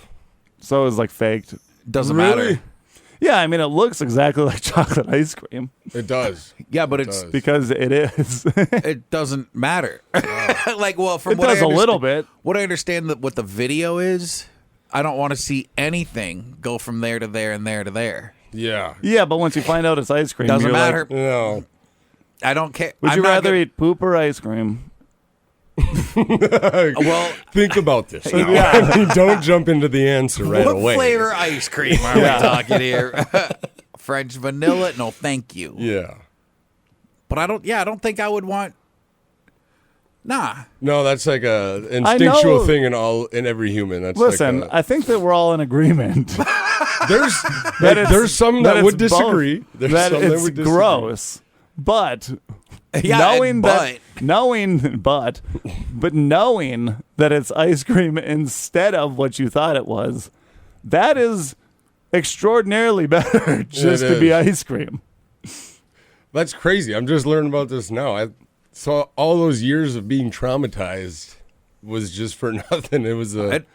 So it's like faked.
Doesn't
Really?
matter.
Yeah, I mean, it looks exactly like chocolate ice cream
it does.
Yeah, but
It
it's
does.
because it is.
it doesn't matter. Like, well, from
It
what
does
I
a little
understand-
bit.
What I understand that what the video is, I don't want to see anything go from there to there and there to there.
Yeah.
Yeah, but once you find out it's ice cream,
Doesn't
you're
matter.
No.
I don't care.
Like, would
I'm
you
not
rather
gonna-
eat poop or ice cream?
Well,
Think about this. Now. Don't jump into the answer right
what
away.
flavor ice cream are we talking here? French vanilla? No, thank you.
Yeah.
But I don't think I would want. Nah.
No, that's like a instinctual thing in every human. That's
Listen,
like
I think that we're all in agreement
there's
it's-
there's some that would
it's both-
disagree. There's
that
some that
it's
would disagree.
gross, but
Yeah,
knowing
but
knowing that it's ice cream instead of what you thought it was, that is extraordinarily better just
It
to be
is.
ice cream.
That's crazy. I'm just learning about this now. I saw all those years of being traumatized was just for nothing. It was it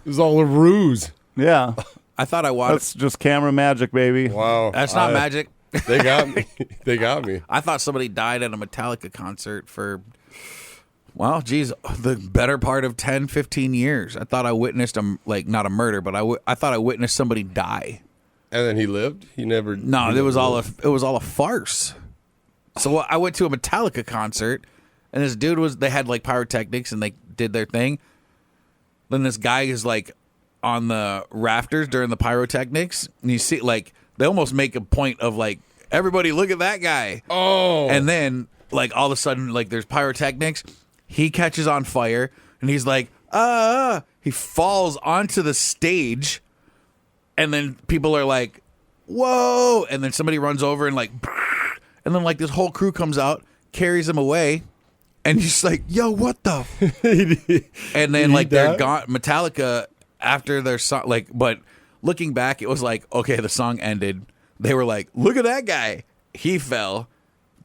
was all a ruse.
Yeah,
I thought I watched.
that's just camera magic, baby.
Wow.
That's not magic.
They got me. They got me.
I thought somebody died at a Metallica concert for, well, geez, the better part of 10, 15 years. I thought I witnessed not a murder, but I thought I witnessed somebody die.
And then he lived. He never.
No,
he
it was
never
all
lived.
it was all a farce. So I went to a Metallica concert, and this dude they had like pyrotechnics, and they did their thing. Then this guy is like on the rafters during the pyrotechnics, and you see like they almost make a point of like, everybody look at that guy.
Oh.
And then like all of a sudden like there's pyrotechnics, he catches on fire, and he's like, he falls onto the stage, and then people are like, whoa, and then somebody runs over and like, and then like this whole crew comes out, carries him away, and he's like, yo, what the and then like they're gone. Metallica after their song, like, but looking back, it was like, okay, the song ended. They were like, look at that guy. He fell.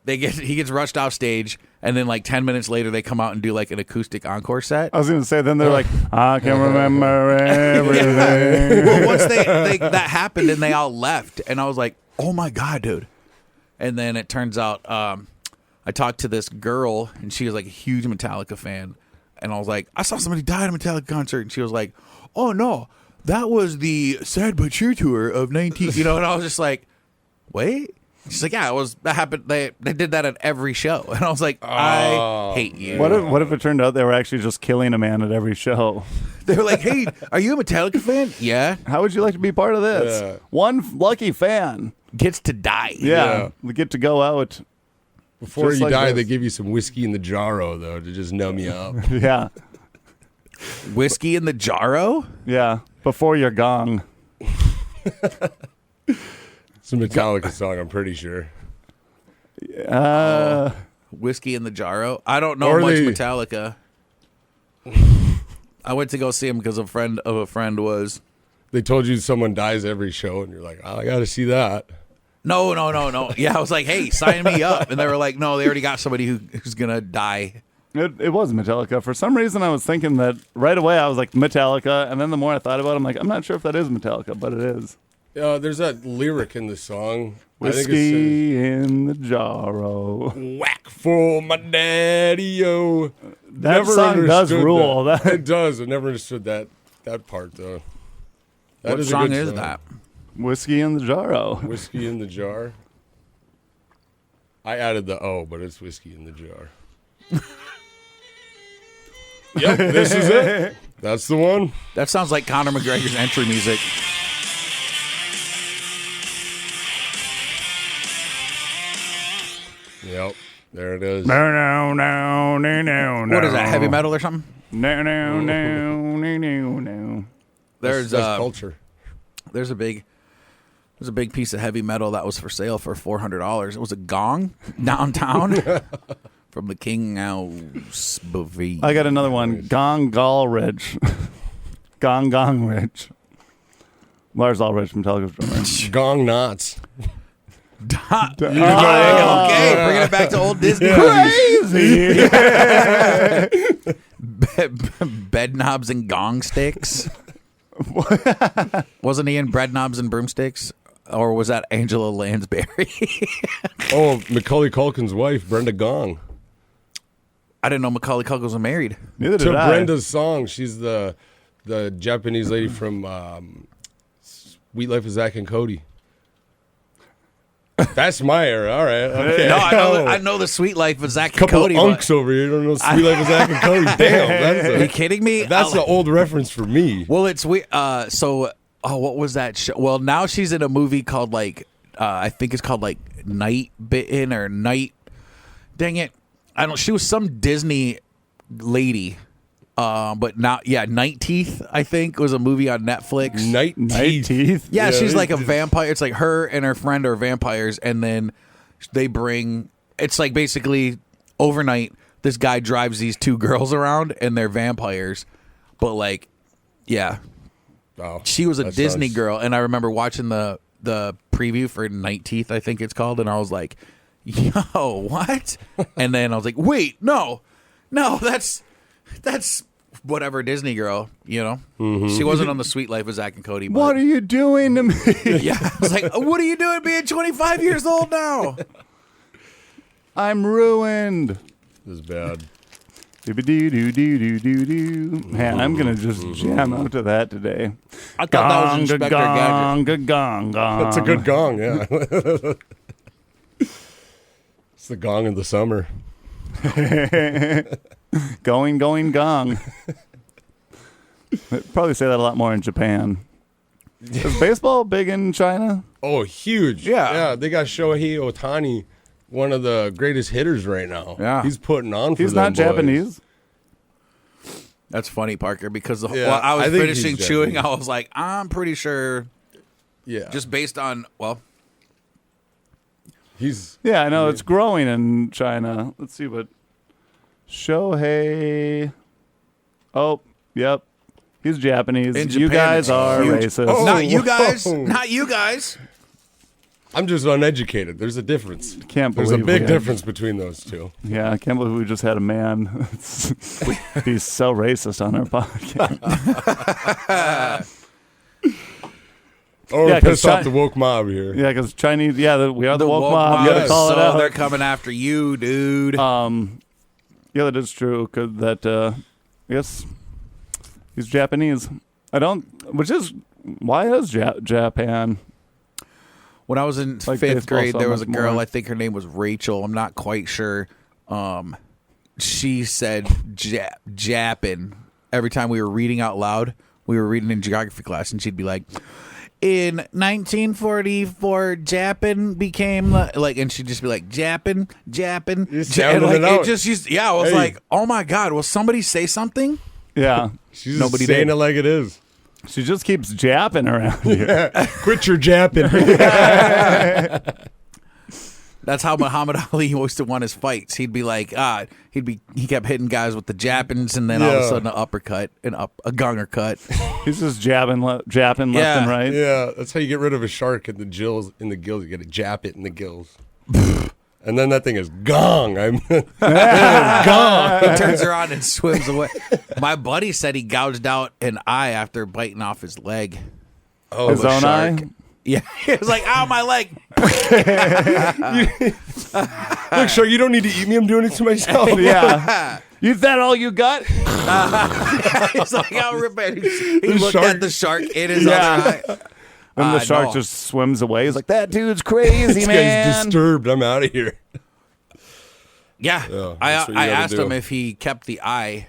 He gets rushed off stage, and then like 10 minutes later, they come out and do like an acoustic encore set.
I was going to say, then they're like, I can remember everything.
Well, once that happened, and they all left, and I was like, oh my god, dude. And then it turns out, I talked to this girl, and she was like a huge Metallica fan, and I was like, I saw somebody die at a Metallica concert, and she was like, oh no, that was the Sad But True tour of 19, and I was just like, wait. She's like, yeah, that happened. They did that at every show, and I was like, I hate you.
What if it turned out they were actually just killing a man at every show?
They were like, hey, are you a Metallica fan? Yeah.
How would you like to be part of this?
Yeah.
One lucky fan.
Gets to die.
Yeah, we get to go out.
Before
Just
you
like
die,
this.
they give you some whiskey in the jarro, though, to just numb you up.
Yeah,
Whiskey in the jarro?
yeah. Before your gong.
It's a Metallica song, I'm pretty sure.
Whiskey in the jarro? I don't know
Or
much
they-
Metallica. I went to go see him because a friend of a friend was.
They told you someone dies every show, and you're like, oh, I got to see that.
No. Yeah, I was like, hey, sign me up. And they were like, no, they already got somebody who's going to die.
It was Metallica. For some reason, I was thinking that right away. I was like Metallica, and then the more I thought about it, I'm like, I'm not sure if that is Metallica, but it is.
There's that lyric in the song. I think it
Whiskey in the jarro.
says, whack for my daddy-o.
That song does
understood
rule.
That.
That-
It does. I never understood that part, though. That
What
is a
song
good
is
song.
that?
Whiskey in the jarro.
Whiskey in the jar. I added the O, but it's whiskey in the jar. Yep, this is it. That's the one.
That sounds like Conor McGregor's entry music.
Yep, there it is.
No.
What is that, heavy metal or something?
No.
There's
That's culture.
There's a big piece of heavy metal that was for sale for $400. It was a gong downtown from the King House Bovee.
I got another one. Gong Ridge. Gong Ridge. Lars Ulrich, Metallica's drummer.
Gong knots.
Okay, bringing it back to old Disney.
Crazy.
Bed knobs and gong sticks. Wasn't he in Bread Knobs and Broomsticks? Or was that Angela Lansbury?
Oh, Macaulay Culkin's wife, Brenda Gong.
I didn't know Macaulay Culkin was married.
Neither
To
did I.
Brenda's song, she's the Japanese lady from Sweet Life of Zach and Cody. That's my era. All right. Okay.
No, I know the Sweet Life of Zach and
Couple
Cody.
of unks over here don't know Sweet Life of Zach and Cody. Damn,
Are you kidding me?
that's an old reference for me.
Well, it's weird. What was that show? Well, now she's in a movie called I think it's called Night Bitten or Night. Dang it, I don't. She was some Disney lady, but not. Yeah, Night Teeth. I think was a movie on Netflix.
Night Teeth.
Yeah, she's like a
just-
vampire. It's like her and her friend are vampires, and then they bring. It's like basically overnight. This guy drives these two girls around, and they're vampires, but yeah.
Oh,
She was a
that
Disney
sounds-
girl, and I remember watching the preview for Night Teeth, I think it's called, and I was like, "Yo, what?" And then I was like, "Wait, no, that's whatever Disney girl, you know."
Mm-hmm.
She wasn't on the Sweet Life of Zach and Cody. But,
What are you doing to me?
yeah, I was like, "What are you doing, being 25 years old now?"
I'm ruined.
This is bad.
Do-ba-doo-doo-doo-doo-doo. Man, I'm going to just jam out to that today.
I thought that was Inspector Gadget.
Gong, gong.
That's a good gong, yeah. It's the gong of the summer.
Going, gong. They'd probably say that a lot more in Japan. Is baseball big in China?
Oh, huge.
Yeah.
Yeah, they got Shohei Ohtani, one of the greatest hitters right now.
Yeah.
He's putting on for
He's
them
not
boys.
Japanese.
That's funny, Parker, because
Yeah,
while I was
I think
finishing
he's
chewing,
Japanese.
I was like, I'm pretty sure,
Yeah.
just based on, well,
He's
Yeah, I know. It's growing in China. Let's see what. Shohei. Oh, yep. He's Japanese.
In
You
Japan,
guys
it's
are
huge.
racist.
Oh.
not you guys,
whoa.
not you guys.
I'm just uneducated. There's a difference.
Can't
There's
believe
a big
we-
difference between those two.
Yeah, I can't believe we just had a man be so racist on our podcast.
Oh,
Yeah,
we're
'cause
pissed off
Chi-
the woke mob here.
Yeah, because Chinese. Yeah, we are the woke mob.
mob
You gotta
yes.
call it
so
out.
they're coming after you, dude.
Yeah, that is true. Cause that, I guess, he's Japanese. I don't. Which is why is Japan?
When I was in
Like
fifth
baseball
grade,
so
there was a
much
girl.
more.
I think her name was Rachel. I'm not quite sure. She said Japin every time we were reading out loud. We were reading in geography class, and she'd be like, "In 1944, Japin became like," and she'd just be like, "Japin."
You're
And
sounding
like,
it out.
just used. Yeah, I was
Hey.
like, "Oh my god, will somebody say something?"
Yeah,
She's
Nobody
just saying
did.
it like it is.
she just keeps japping around here.
Quit your japping.
That's how Muhammad Ali used to win his fights. He'd be like, he kept hitting guys with the Japans, and then all of a
Yeah.
sudden an uppercut, a gonger cut.
He's just japping left and right.
Yeah, that's how you get rid of a shark in the gills. You got to jap it in the gills. And then that thing is gong. Gong.
He turns around and swims away. My buddy said he gouged out an eye after biting off his leg.
Oh,
His
a
own
shark.
eye.
Yeah, he was like, "Ow, my leg!"
Look, shark, you don't need to eat me. I'm doing it to myself.
Yeah. Is that all you got?
He's like, "I'll rip it." He
The
looked
shark-
at the shark in his
Yeah.
other eye.
Then the shark
no.
just swims away. He's like, that dude's crazy,
This
man.
guy's disturbed. I'm out of here.
Yeah,
Yeah,
I
that's what you
I
gotta
asked
do.
him if he kept the eye.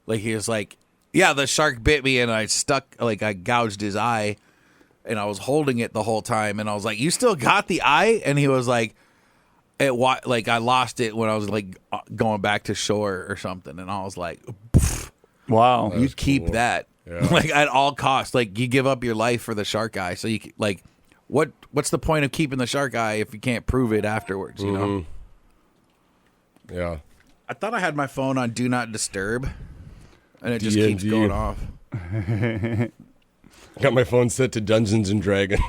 Like he was like, "Yeah, the shark bit me and I gouged his eye, and I was holding it the whole time." And I was like, "You still got the eye?" And he was like, I lost it when I was like going back to shore or something." And I was like,
Wow.
"You keep that
Yeah.
like at all costs. Like you give up your life for the shark eye. So you like, what's the point of keeping the shark eye if you can't prove it afterwards? You know."
Yeah.
I thought I had my phone on Do Not Disturb, and it just keeps
D&D.
going off.
Got my phone set to Dungeons and Dragons.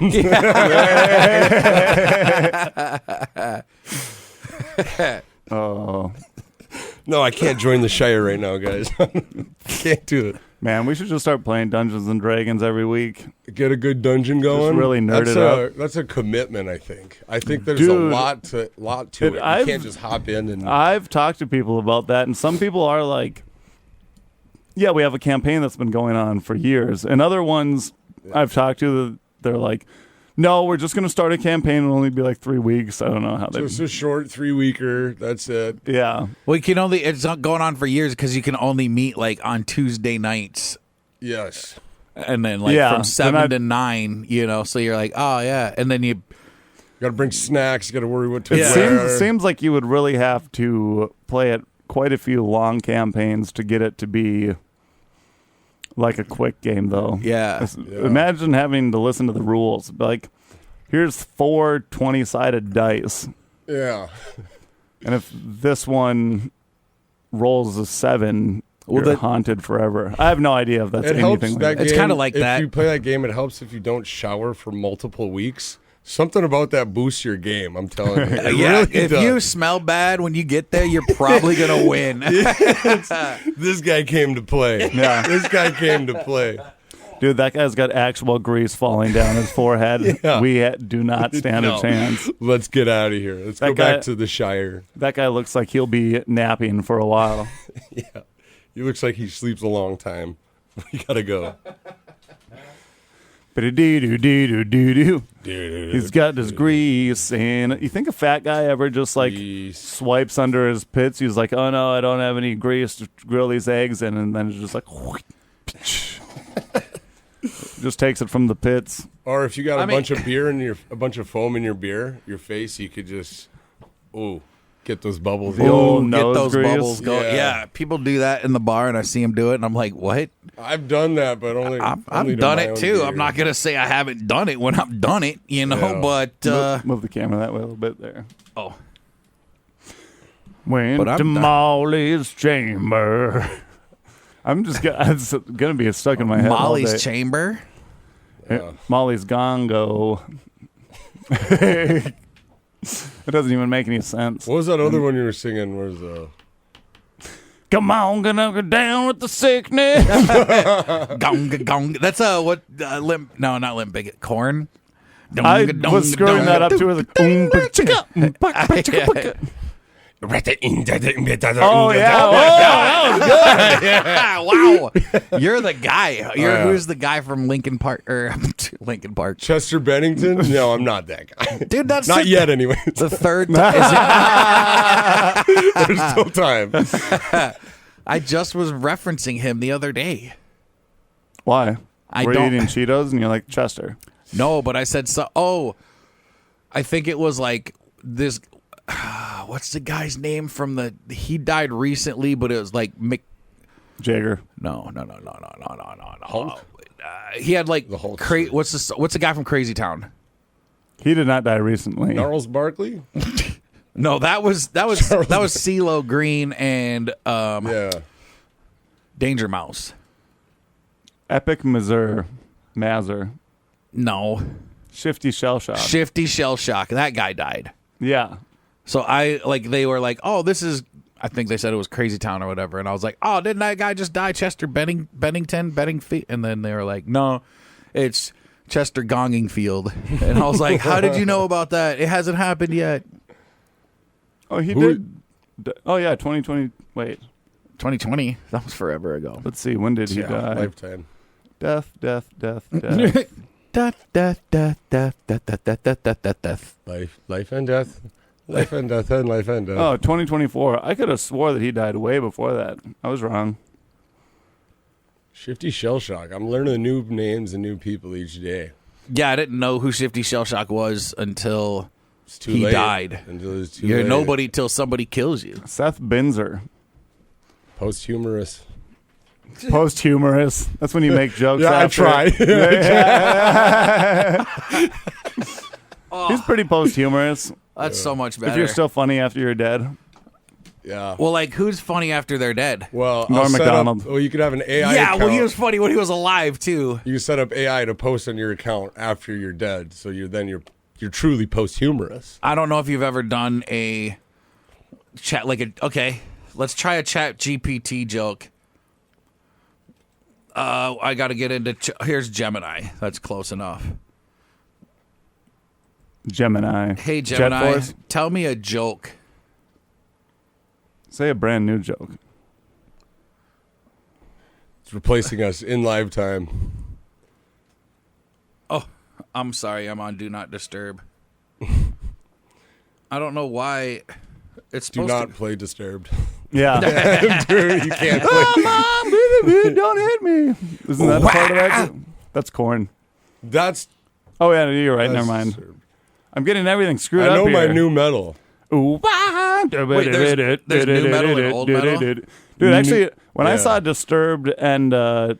Oh.
No, I can't join the Shire right now, guys. Can't do it.
Man, we should just start playing Dungeons and Dragons every week.
Get a good dungeon going.
really nerd it up.
That's a commitment, I think. I think there's
Dude,
a lot to it. You can't just hop in and...
I've talked to people about that, and some people are like, yeah, we have a campaign that's been going on for years. And other ones I've talked to, they're like, no, we're just going to start a campaign. It'll only be like 3 weeks. I don't know how they...
Just a short 3-weeker. That's it.
Yeah.
Well, it's not going on for years because you can only meet like on Tuesday nights.
Yes.
And then from 7 to 9, so you're like, oh yeah. And then you
got to bring snacks. You got to worry what to
It
wear.
seems like you would really have to play it quite a few long campaigns to get it to be like a quick game, though.
Yeah.
Imagine having to listen to the rules. Like, here's 4 20-sided dice.
Yeah.
And if this one rolls a 7, you're haunted forever. I have no idea if that's
It helps
anything
that
like
It's
game-
kinda like that.
If you play that game, it helps if you don't shower for multiple weeks. Something about that boosts your game, I'm telling you. It
yeah,
really
if
does.
you smell bad when you get there, you're probably going to win.
This guy came to play.
Yeah.
This guy came to play.
Dude, that guy's got actual grease falling down his forehead.
Yeah.
We do not stand
No.
a chance.
Let's get out of here. Let's go
guy-
back to the Shire.
That guy looks like he'll be napping for a while.
Yeah. He looks like he sleeps a long time. We got to go.
Ba-da-dee-doo-dee-doo-doo-doo. He's got this grease, and you think a fat guy ever just like
Grease.
swipes under his pits? He's like, "Oh no, I don't have any grease to grill these eggs in," and then it's just like, just takes it from the pits.
Or if you got a bunch of beer in a bunch of foam in your beer, your face, you could just, get those bubbles.
The old
Get
nose
those
grease.
bubbles going.
Yeah.
Yeah, people do that in the bar, and I see them do it, and I'm like, what?
I've done that, but only
I've
only to
done
my
it
own
too.
beer.
I'm not going to say I haven't done it when I've done it,
Yeah.
but...
Move the camera that way a little bit there.
oh.
Went
But I'm
to
done.
Molly's chamber. It's gonna be stuck in my head. all
Molly's
day.
chamber?
Molly's gongo. It doesn't even make any sense.
What was that other one you were singing? Where's
Come on, gonna go down with the sickness.
Gong, gong. That's what? Limp? No, not Limp Bizkit. Corn.
I was screwing that up too. Oh yeah! Oh, that was good.
Wow, you're the guy. Who's the guy from Lincoln Park or Lincoln Park?
Chester Bennington? No, I'm not that guy.
Dude, that's
Not yet, anyway.
The third time.
There's still time.
I just was referencing him the other day.
Why?
I
Were you
don't-
eating Cheetos and you're like Chester?
No, but I said so. Oh, I think it was like this. What's the guy's name from the? He died recently, but it was like Mick.
Jagger.
No.
Hulk?
He had like
The Hulk.
What's the guy from Crazy Town?
He did not die recently.
Gnarls Barkley?
No, that was CeeLo Green and
Yeah.
Danger Mouse.
Epic Mazur.
No,
Shifty Shell Shock.
Shifty Shell Shock. That guy died.
Yeah.
So they were like, oh, this is. I think they said it was Crazy Town or whatever, and I was like, oh, didn't that guy just die? Chester Bennington, Benningfield, and then they were like, no, it's Chester Gongingfield, and I was like, how did you know about that? It hasn't happened yet.
Oh, he did. Oh yeah, 2020. Wait,
2020. That was forever ago.
let's see. When did he
Yeah,
die?
lifetime.
Death.
Death, death, death, death, death, death, death, death.
Life and death. Life and death and life and death.
Oh, 2024. I could have swore that he died way before that. I was wrong.
Shifty Shell Shock. I'm learning new names and new people each day.
Yeah, I didn't know who Shifty Shell Shock was until
It's too
he
late.
died.
Until it's too
You're
late.
nobody till somebody kills you.
Seth Binzer.
Posthumous.
Posthumous. That's when you make jokes.
Yeah, I
after.
try.
He's pretty posthumous.
That's so much better.
If you're still funny after you're dead.
Yeah.
well, like, who's funny after they're dead?
Well,
Norm
I'll set
Macdonald.
Up, well, you could have an AI
Yeah,
account.
well, he was funny when he was alive too.
You can set up AI to post on your account after you're dead, so you're truly posthumous.
I don't know if you've ever done a chat okay, let's try a chat GPT joke. I got to get into. Here's Gemini. That's close enough.
Gemini.
Hey,
Jet
Gemini,
Force?
tell me a joke.
Say a brand new joke.
It's replacing us in live time.
Oh, I'm sorry. I'm on Do Not Disturb. I don't know why. It's
Do
supposed
not
to.
play Disturbed.
Yeah.
You can't play.
Mom, baby, don't hit me. Isn't that a part of that? That's corn.
That's.
Oh, yeah, you're right. Never
that's
mind.
Disturbed.
I'm getting everything screwed
I
up
know
here.
my new metal.
Ooh,
Wait, there's new metal and old metal?
Dude, actually, when I
Yeah.
saw Disturbed and Avenged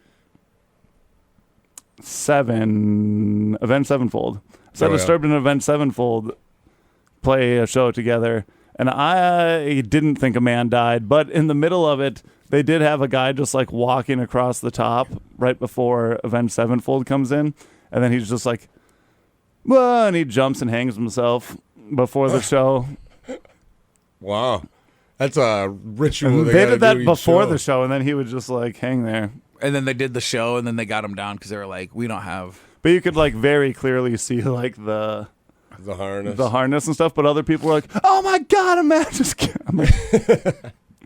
Sevenfold, I saw
Oh, yeah.
Disturbed and Avenged Sevenfold play a show together, and I didn't think a man died, but in the middle of it, they did have a guy just like walking across the top right before Avenged Sevenfold comes in, and then he's just like, "Whoa," and he jumps and hangs himself before the show.
Wow. That's a ritual.
They
gotta
did that
do each
before
show.
the show, and then he would just like hang there.
And then they did the show, and then they got him down because they were like, "We don't have."
But you could like very clearly see like the
The harness.
harness and stuff. But other people were like, "Oh my god, imagine!" I'm like,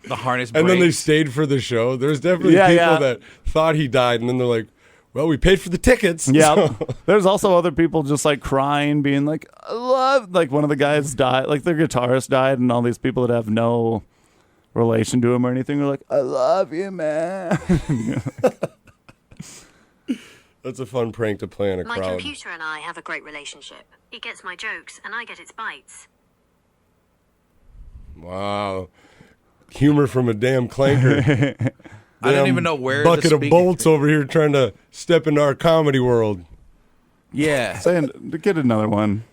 The harness
And then they
breaks.
stayed for the show. There's definitely
Yeah,
people
yeah.
that thought he died, and then they're like, "Well, we paid for the tickets."
yeah.
So-
There's also other people just like crying, being like, "I love." Like one of the guys died, like their guitarist died, and all these people that have no relation to him or anything are like, "I love you, man."
That's a fun prank to play in a
My
crowd.
computer and I have a great relationship. It gets my jokes, and I get its bites.
Wow. Humor from a damn clanker.
I don't
Damn
even know where
bucket
the
of
speaker-
bolts over here trying to step into our comedy world.
Yeah.
Saying, get another one.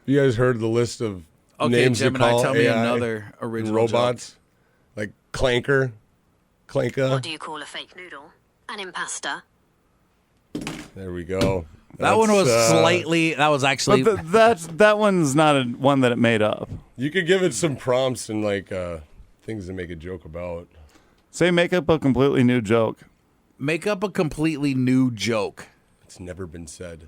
You guys heard the list of
Okay,
names
Gemini,
to call
tell me
AI
another original
robots? Like Clanker, Clanka.
What do you call a fake noodle? An impasta.
There we go.
That one was
That's,
slightly. That was actually.
But that one's not one that it made up.
You could give it some prompts and like things to make a joke about.
Say, make up a completely new joke.
Make up a completely new joke.
It's never been said.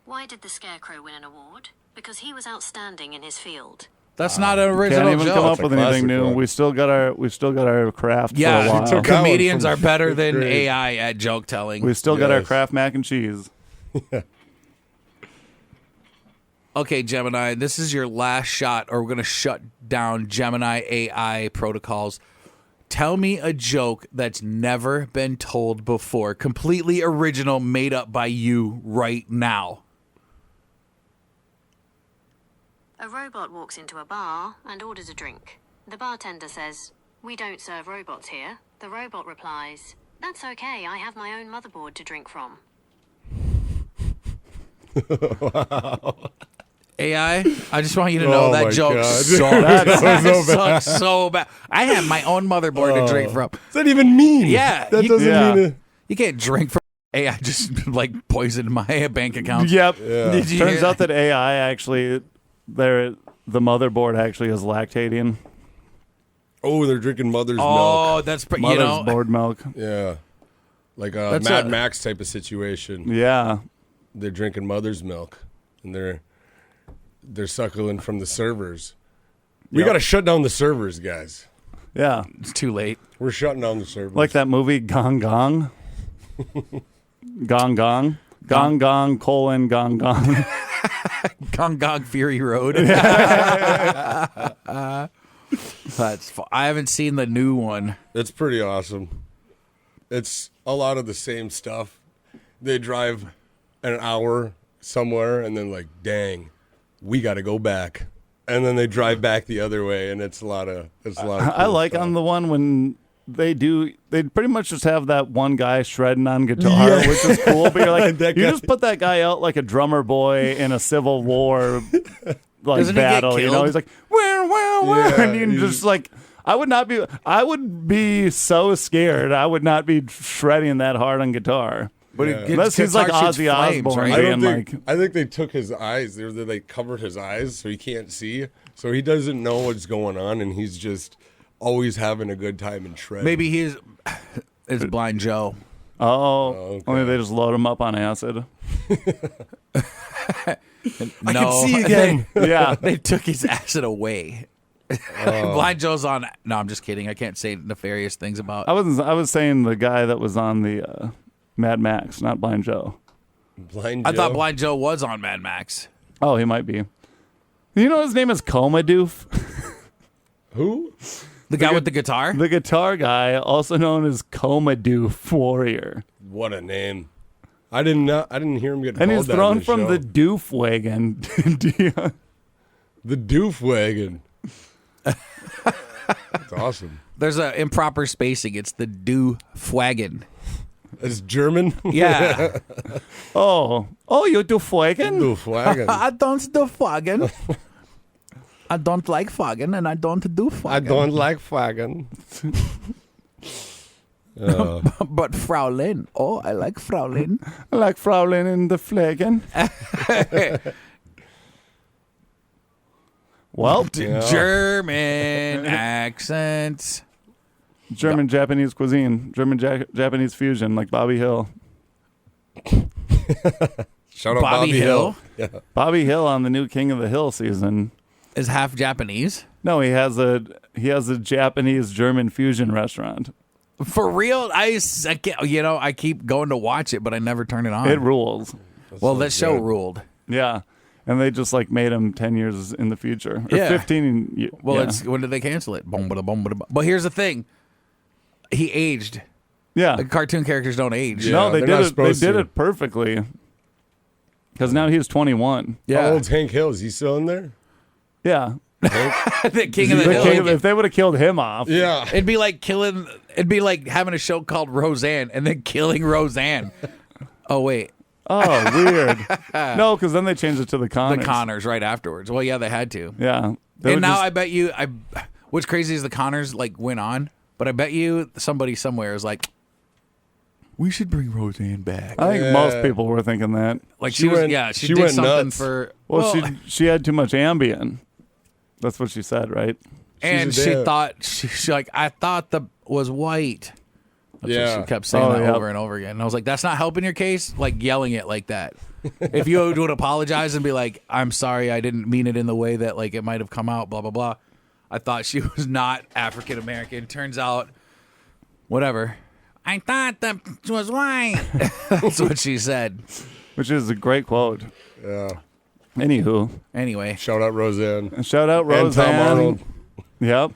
Why did the Scarecrow win an award? Because he was outstanding in his field.
That's not an original
Can't even
joke.
come up
That's a
with anything
classic
new.
one.
We still got our craft for a
Yeah,
while.
took that one
comedians
from
are better than
fifth grade.
AI at joke telling.
We still got our
Yes.
Kraft mac and cheese.
Okay, Gemini, this is your last shot, or we're going to shut down Gemini AI protocols. Tell me a joke that's never been told before, completely original, made up by you right now.
A robot walks into a bar and orders a drink. The bartender says, "We don't serve robots here." The robot replies, "That's okay, I have my own motherboard to drink from."
AI, I just want you to know
Oh
that
my
joke
God.
sucks.
That was so
That sucks so bad. I have my own motherboard to drink from.
What's that even mean?
Yeah,
That
you-
doesn't
Yeah.
mean
You can't drink from AI. Just like poisoned my bank account.
Yep.
Yeah.
Did you
Turns
hear
out that AI actually, the motherboard actually is lactating.
Oh, they're drinking mother's milk.
Oh, that's you
Mother's
know.
board milk.
Yeah. Like a
That's
Mad
a-
Max type of situation.
Yeah.
They're drinking mother's milk and they're suckling from the servers. We
Yep.
got to shut down the servers, guys.
Yeah.
It's too late.
We're shutting down the servers.
Like that movie Gong Gong. Gong Gong. Gong Gong colon Gong Gong.
Gong Gong Fury Road. That's. I haven't seen the new one.
It's pretty awesome. It's a lot of the same stuff. They drive an hour somewhere and then like, dang, we got to go back. And then they drive back the other way, and it's a lot of
I
cool
like
stuff.
on the one when they pretty much just have that one guy shredding on guitar,
Yeah.
which is cool. But you're like,
That
you
guy.
just put that guy out like a drummer boy in a Civil War like
Doesn't he get
battle. You know,
killed?
he's like, wow,
Yeah,
and you
he's-
just like, I would be so scared. I would not be shredding that hard on guitar.
But
Yeah.
it gets,
Unless he's like
guitar shoots
Ozzy
flames,
Osbourne.
right?
I think they took his eyes. They covered his eyes so he can't see. So he doesn't know what's going on, and he's just always having a good time and shred.
Maybe he's Blind Joe.
Oh,
okay.
only they just load them up on acid.
No,
can see again.
Yeah.
they took his acid away. Blind Joe's on. No, I'm just kidding. I can't say nefarious things about.
I was saying the guy that was on the Mad Max, not Blind Joe.
Blind
I
Joe?
thought Blind Joe was on Mad Max.
Oh, he might be. You know his name is Coma Doof?
Who?
The guy with the guitar.
The guitar guy, also known as Coma Doof Warrior.
What a name. I didn't hear him get
And
called
he's
that
thrown
in the
from
show.
the Doof wagon. Do you-
The Doof wagon. That's awesome.
There's a improper spacing. It's the Doof-wagon.
It's German?
Yeah.
Oh, you Doof wagon?
Doof wagon.
I don't do fogging. I don't like fogging, and I don't do fogging.
I don't like wagon.
But Fraulein. Oh, I like Fraulein.
I like Fraulein in the flagon. Well,
German accents.
German Japanese cuisine, German Japanese fusion, like Bobby Hill.
Shout out
Bobby Hill
Bobby Hill on the new King of the Hill season.
is half Japanese.
No, he has a Japanese German fusion restaurant.
For real, I can't, I keep going to watch it, but I never turn it on.
It rules.
Well, that show
good.
ruled.
Yeah. And they just like made him 10 years in the future. Or
Yeah.
15.
Well,
yeah.
it's when did they cancel it? Boom, bada, boom, bada, boom. But here's the thing. He aged.
Yeah.
Like, cartoon characters don't age.
Yeah.
No, they
they're
did
not
it. They
supposed
did
to.
it perfectly. Because now he's 21.
How old's Hank Hill? Is he still in there?
Yeah.
The King of the Hill.
If they would have killed him off.
Yeah.
It'd be like having a show called Roseanne and then killing Roseanne. Oh, wait.
Oh, weird. No, because then they changed it to the Connors.
The Connors right afterwards. Well, yeah, they had to.
Yeah. They
And
would
now
just-
I bet you, what's crazy is the Connors went on, but I bet you somebody somewhere is like, we should bring Roseanne back.
I think
Yeah.
most people were thinking that.
Like
She went-
she
she
did
went
something
nuts.
for
Well, she had too much Ambien. That's what she said, right?
and
She's a
she
dad.
thought she like I thought the was white. That's
Yeah.
what she kept saying
Oh,
that
yeah.
over and over again. And I was like, that's not helping your case. Like yelling it like that. If you would apologize and be like, I'm sorry, I didn't mean it in the way that like it might have come out. Blah blah blah. I thought she was not African American. Turns out, whatever. I thought that was white. That's what she said.
Which is a great quote.
Yeah.
Anywho,
Anyway,
Shout out Roseanne.
shout out
And
Roseanne.
Tom Arnold.
Yep.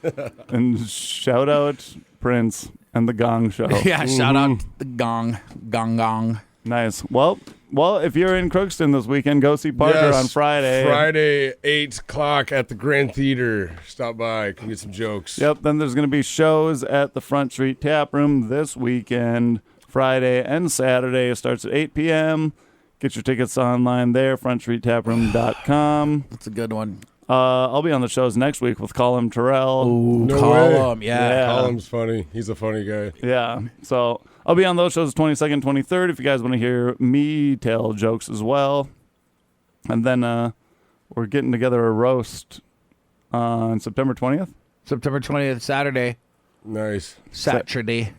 And shout out Prince and the Gong Show.
yeah. Shout out the gong, gong.
Nice. Well, if you're in Crookston this weekend, go see Parker
Yes,
on Friday.
Friday, 8 o'clock at the Grand Theater. Stop by. Come get some jokes.
Yep. Then there's going to be shows at the Front Street Tap Room this weekend, Friday and Saturday. It starts at 8 p.m. Get your tickets online there, frontstreettaproom.com.
That's a good one.
I'll be on the shows next week with Colin Terrell.
Ooh,
No
call
way.
him. Yeah.
Yeah.
Column's funny. He's a funny guy.
Yeah. So I'll be on those shows 22nd, 23rd if you guys want to hear me tell jokes as well. And then we're getting together a roast on September 20th.
September 20th, Saturday.
Nice.
Saturday.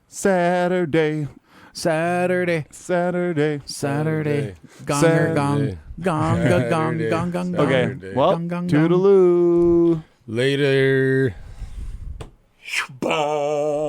Saturday.
Saturday.
Saturday.
Saturday. Gonger,
Saturday.
gong. Gong, gong, gong, gong, gong.
Okay.
Saturday.
Well,
Gong, gong, gong.
toodaloo.
Later. Bye.